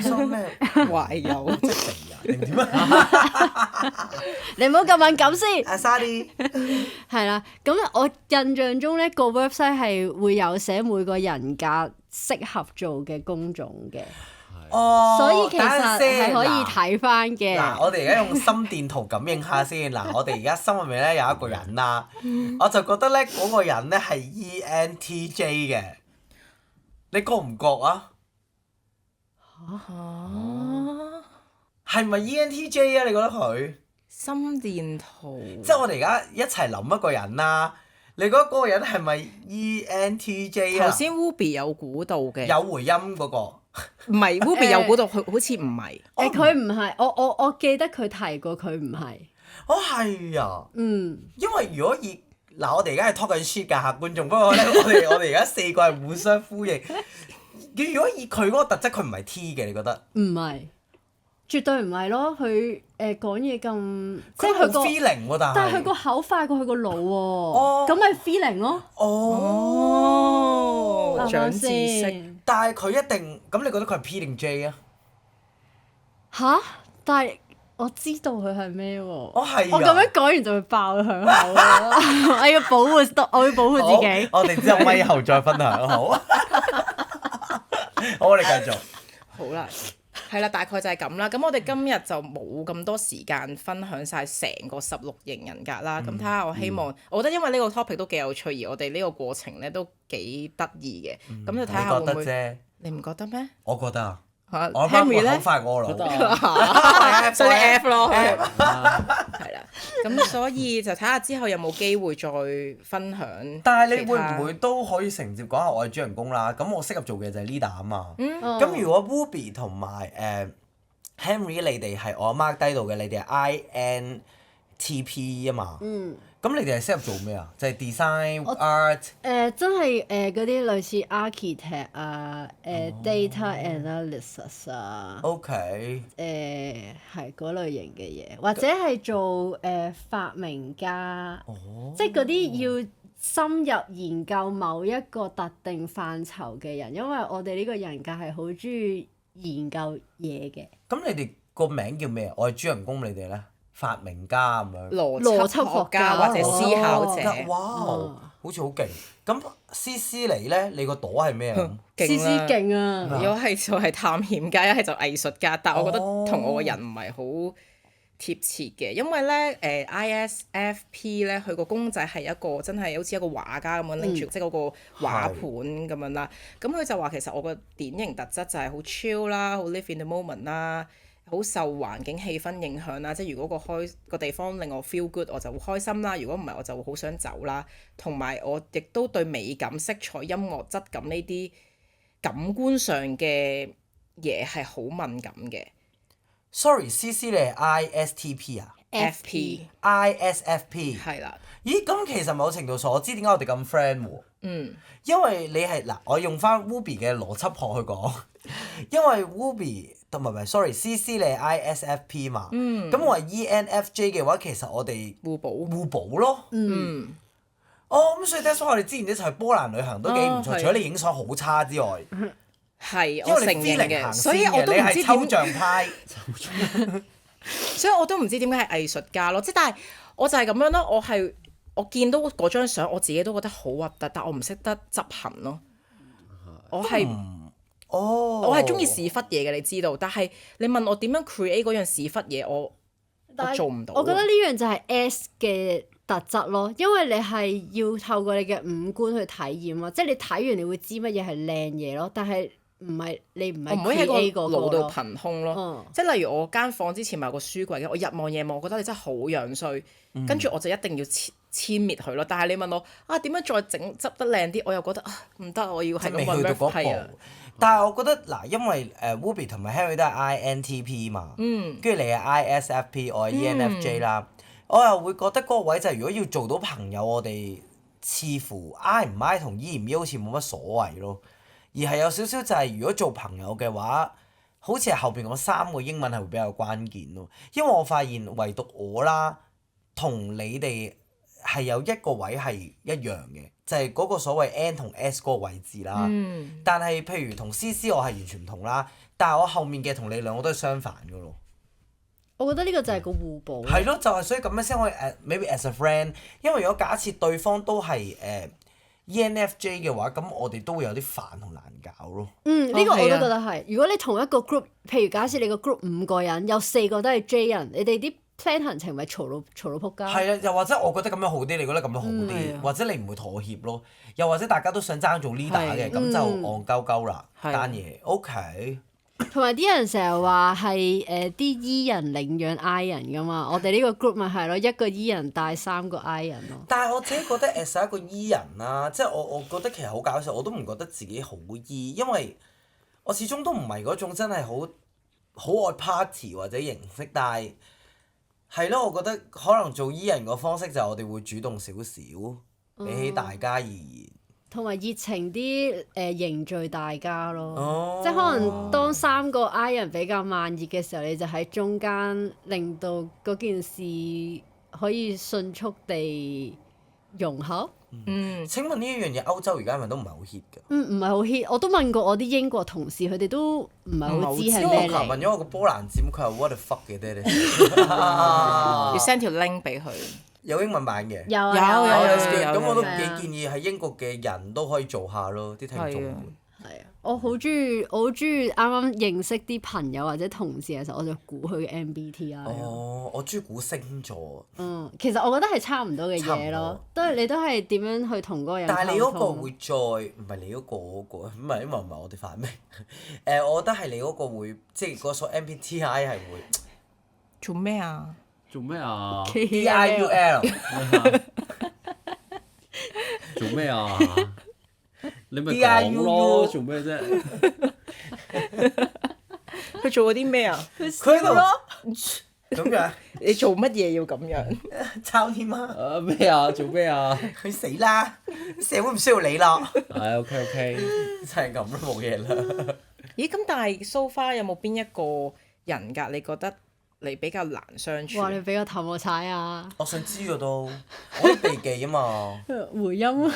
所以咩？懷柔即係肥人定點啊？你唔好咁敏感先。阿 Sally。係啦，咁我印象中咧個 website 係會有寫每個人格適合做嘅工種嘅。哦。所以其實係可以睇翻嘅。嗱，我哋而家用心電圖感應下先。嗱，我哋而家心入面咧有一個人啦，我就覺得咧嗰個人咧係 ENTJ 嘅。你覺唔覺啊？係咪 ENTJ 啊？你覺得佢？心電圖。即係我哋而家一齊諗一個人啦。你覺得嗰個人係咪 ENTJ 啊？頭先 Ruby 有估到嘅。有回音嗰個。唔係 Ruby 有估到，佢好似唔係。佢唔係，我記得佢提過佢唔係。哦，係啊。因為如果嗱，我哋而家係 talk 緊 shit 㗎嚇觀眾，不過咧，我哋而家四個係互相呼應。如果以佢嗰個特質，佢唔係 T 嘅，你覺得？唔係，絕對唔係咯。佢講嘢咁，即係佢係佢個 feeling 喎，但係佢個口快過佢個腦喎。咁咪 feeling 咯。哦。長知識。但係佢一定咁，你覺得佢係 P 定 J 啊？吓？但係我知道佢係咩喎？我係我咁樣講完就會爆響口啦。我要保護自己。我哋之後咪後再分享好。好，我哋繼續。好啦，係啦，大概就係咁啦。咁我哋今日就冇咁多時間分享晒成個16型人格啦。咁睇下，我希望，我覺得因為呢個 topic 都幾有趣，而我哋呢個過程咧都幾得意嘅。咁就睇下會唔會？你唔覺得咩？我覺得啊。我 Henry 咧，好快過腦，所以 F 咯，係啦。咁所以就睇下之後有冇機會再分享。但係你會唔會都可以承接講下我係主人公啦？咁我適合做嘅就係 leader 啊嘛。咁如果 Ruby 同埋Henry 你哋係我 mark 低到嘅，你哋係 INTP 啊嘛。咁你哋係適合做咩啊？就係 design art。真係嗰啲類似 architect 啊，data analysis 啊。OK。係嗰類型嘅嘢，或者係做發明家。即係嗰啲要深入研究某一個特定範疇嘅人，因為我哋呢個人格係好中意研究嘢嘅。咁你哋個名叫咩啊？我係主人公，你哋咧？發明家咁樣，邏輯學家或者思考者。哇！好似好勁。咁思你咧，你個朵係咩啊？思勁啊！如果係就係探險家，一係就藝術家，但係我覺得同我個人唔係好貼切嘅，因為咧ISFP 咧，佢個公仔係一個真係好似一個畫家咁樣拎住即係嗰個畫盤咁樣啦。咁佢就話其實我個典型特質就係好 chill 啦，好 live in the moment 啦。好受環境氣氛影響啦，即係如果個地方令我 feel good，我就會開心啦；如果唔係，我就會好想走啦。同埋我亦都對美感、色彩、音樂質感呢啲感官上嘅嘢係好敏感嘅。Sorry，CC 你係 ISTP 啊 ？FP。ISFP 係啦。咦？咁其實某程度上我知點解我哋咁 friend 喎。因為你係嗱，我用翻 Ruby 嘅邏輯學去講，因為 Ruby 同埋，sorry，CC 你係 ISFP 嘛，咁我係 ENFJ 嘅話，其實我哋互補咯。咁所以 that's why 我哋之前一齊去波蘭旅行都幾唔錯，除咗你影相好差之外，係我承認嘅，所以我都唔知抽象派，所以我都唔知點解係藝術家咯，即係但係我就係咁樣咯，我見到嗰張相，我自己都覺得好核突，但我唔識得執行咯。我係中意屎忽嘢嘅，你知道。但係你問我點樣 create 嗰樣屎忽嘢，我做唔到。我覺得呢樣就係 S 嘅特質咯，因為你係要透過你嘅五官去體驗啊，即係你睇完你會知乜嘢係靚嘢咯。但係唔係你唔係我唔可以喺 create 個嗰個腦度咯。憑空咯。嗯即係例如我間房之前咪有個書櫃嘅，我日望夜望，我覺得你真係好樣衰，跟住我就一定要殲滅佢咯。但係你問我啊點樣再執得靚啲，我又覺得啊唔得，我要係咁即係未去到嗰係啊步。但係我覺得嗱，因為Ruby 同埋 Henry 都係 INTP 嘛，跟住你係 ISFP，我係 ENFJ 啦，我又會覺得嗰個位就係如果要做到朋友，我哋似乎 I 唔 I 同 E 唔 E 好似冇乜所謂咯，而係有少少就係如果做朋友嘅話，好似係後邊嗰3個英文係會比較關鍵咯，因為我發現唯獨我啦，同你哋係有一個位係一樣嘅，就係嗰個所謂 N 同 S 嗰個位置啦。但係譬如同 CC 我係完全唔同啦，但係我後面嘅同你兩個都係相反嘅咯。我覺得呢個就係個互補。係咯，就係所以咁樣先可以maybe as a friend，因為如果假設對方都係ENFJ 嘅話，咁我哋都會有啲煩同難搞咯。呢個我都係啊覺得係。如果你同一個 group，譬如假設你個 group 5個人，有4個都係 J 人，你哋啲 plan 行程咪嘈到撲街。係啊，又或者我覺得咁樣好啲，你覺得咁樣好係啲，啊或者你唔會妥協咯，又或者大家都想爭做 leader 嘅，咁就戇鳩鳩啦係單嘢。OK。同埋啲人成日話係啲 E 人領養 I 人噶嘛，我哋呢個 group 咪係咯，一個 E 人帶3個 I 人咯。但係我自己覺得 as 一個 E 人啦，即係我覺得其實好搞笑，我都唔覺得自己好 E，因為我始終都唔係嗰種真係好愛 party 或者形式，但係係咯，我覺得可能做 E 人個方式就係我哋會主動少少，比起大家而言。同埋熱情啲凝聚大家咯，哦即係可能當3個 I 人比較慢熱嘅時候，你就喺中間令到嗰件事可以迅速地融合。請問呢一樣嘢歐洲而家係咪都唔係好 hit 㗎？唔係好 hit，我都問過我啲英國同事，佢哋都唔係好知係因為我咩琴日問嚟。咗我個波蘭姊妹，佢話 what the fuck 嘅爹哋，要 send 條 link 俾佢。有英文版嘅。有有咁我都係啊幾建議喺英國嘅人都可以做下咯，啲聽眾們。係啊，我好中意啱啱認識啲朋友或者同事嘅時候，我就估佢嘅 MBTI 咯。哦，我中意估星座，其實我覺得係差唔多嘅差唔多嘢咯，你都係點樣去同嗰個人溝通。但係你嗰個會再唔係你嗰個嗰個，唔係因為唔係我哋發明。我覺得係你嗰個會，即係嗰所 MBTI 係會做咩啊？做咩啊？ DIUL。做咩啊？你咪講咯，做咩啫？佢做過啲咩啊？佢喺度咁樣你做乜嘢要咁樣？抄添啊！啊咩啊？做咩啊？佢死啦！社會唔需要你咯，係 OK，就係咁咯，冇嘢啦。咦？咁但係 so far 有冇邊一個人格你覺得你比較難相處？哇！你俾個頭我踩啊！我想知㗎都，我啲避忌啊嘛。回音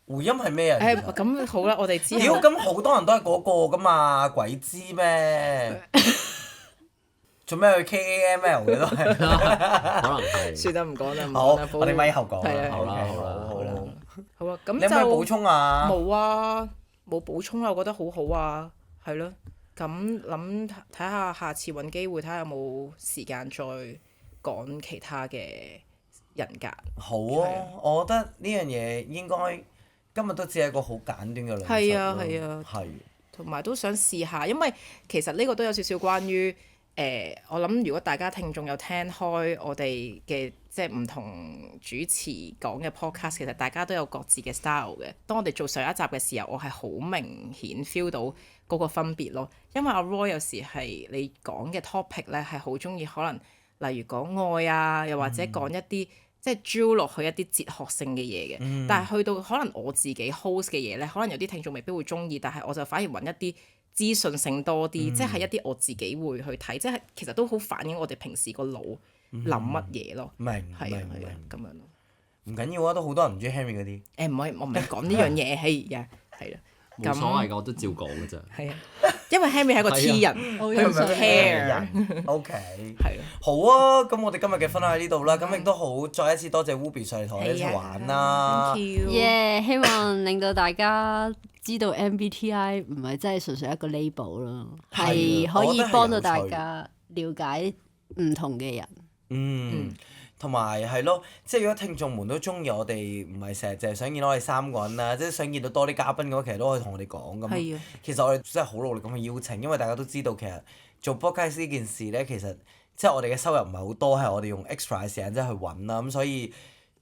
回音係咩啊？誒咁好啦，我哋之屌，後咁好多人都係嗰個噶嘛，鬼知咩？做咩去 KAML 嘅都係。可能係。算啦，唔講啦，唔好講啦，我哋咪後講啦係啊好啦 OK，好啦好啦。好啊，咁你有咩補充啊？冇啊，冇補充啊，我覺得好好啊，係咯。咁諗睇下下次揾機會睇下有冇時間再講其他嘅人格。好啊，我覺得呢樣嘢應該今日都只係一個好簡短嘅論述係啊咯係啊係同埋都想試下，因為其實呢個都有少少關於我諗如果大家聽眾有聽開我哋嘅即係唔同主持講嘅 podcast，其實大家都有各自嘅 style 嘅。當我哋做上一集嘅時候，我係好明顯 feel 到嗰個分別咯。因為阿 Roy 有時係你講嘅 topic 咧係好中意，可能例如講愛啊，又或者講一啲、即係 drill 落去一啲哲學性嘅嘢嘅。但係去到可能我自己 host 嘅嘢咧，可能有啲聽眾未必會中意，但係我就反而揾一啲資訊性多啲，即係一啲我自己會去睇，即係其實都好反映我哋平時個腦諗乜嘢咯。明係啊係明啊咁樣咯。唔緊要啊，都好多人唔中意 Henry 嗰啲。誒唔可以，我唔係講呢樣嘢，係呀，係啦。冇所謂㗎，我都照講㗎咋。係啊，因為 Henry 係一個 T 人，我佢唔想 care。人 OK。係咯。好啊，咁我哋今日嘅分享喺呢度啦，咁亦都好再一次多謝 Ruby 上嚟同我哋一齊玩啦。 Thank you。耶！希望令到大家知道 MBTI 唔係真係純粹一個 label 咯，係可以幫到大家了解唔同嘅人。同埋係咯，即係如果聽眾們都中意我哋，唔係成日淨係想見到我哋三個人啦，即係想見到多啲嘉賓嘅話，其實都可以同我哋講咁。係啊，其實我哋真係好努力咁去邀請，因為大家都知道其實做 podcast 呢件事咧，其實即係我哋嘅收入唔係好多，係我哋用 extra 嘅時間真係去揾啦，咁所以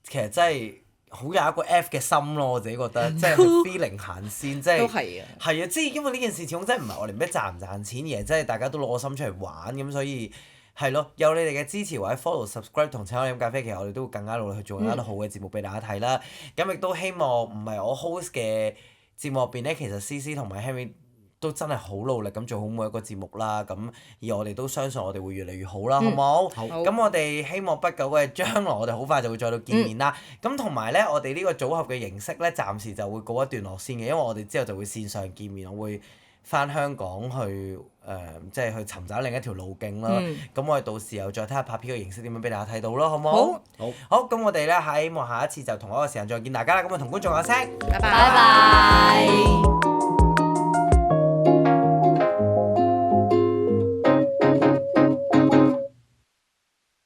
其實真係好有一個 F 嘅心咯，我自己覺得，即係 feeling 行先，即係都係啊，係啊，即係因為呢件事始終真係唔係我哋咩賺唔賺錢，而係真係大家都攞個心出嚟玩咁，所以係咯，有你哋嘅支持或者 follow、subscribe 同請我飲咖啡，其實我哋都會更加努力去做更加多好嘅節目俾大家睇啦。咁亦都希望唔係我 host 嘅節目入邊咧，其實 CC 同埋 Henry 都真係好努力咁做好每一個節目啦。咁而我哋都相信我哋會越嚟越好啦，好冇？好咁我哋希望不久嘅將來，我哋好快就會再度見面啦。咁同埋咧，我哋呢個組合嘅形式咧，暫時就會告一段落先嘅，因為我哋之後就會線上見面，我會翻香港去即係去尋找另一條路徑啦。咁我哋到時候再睇下拍片嘅形式點樣俾大家睇到咯，好冇？好，好，咁我哋咧希望下一次就同一個時間再見大家啦。咁啊，同觀眾講聲，拜拜拜。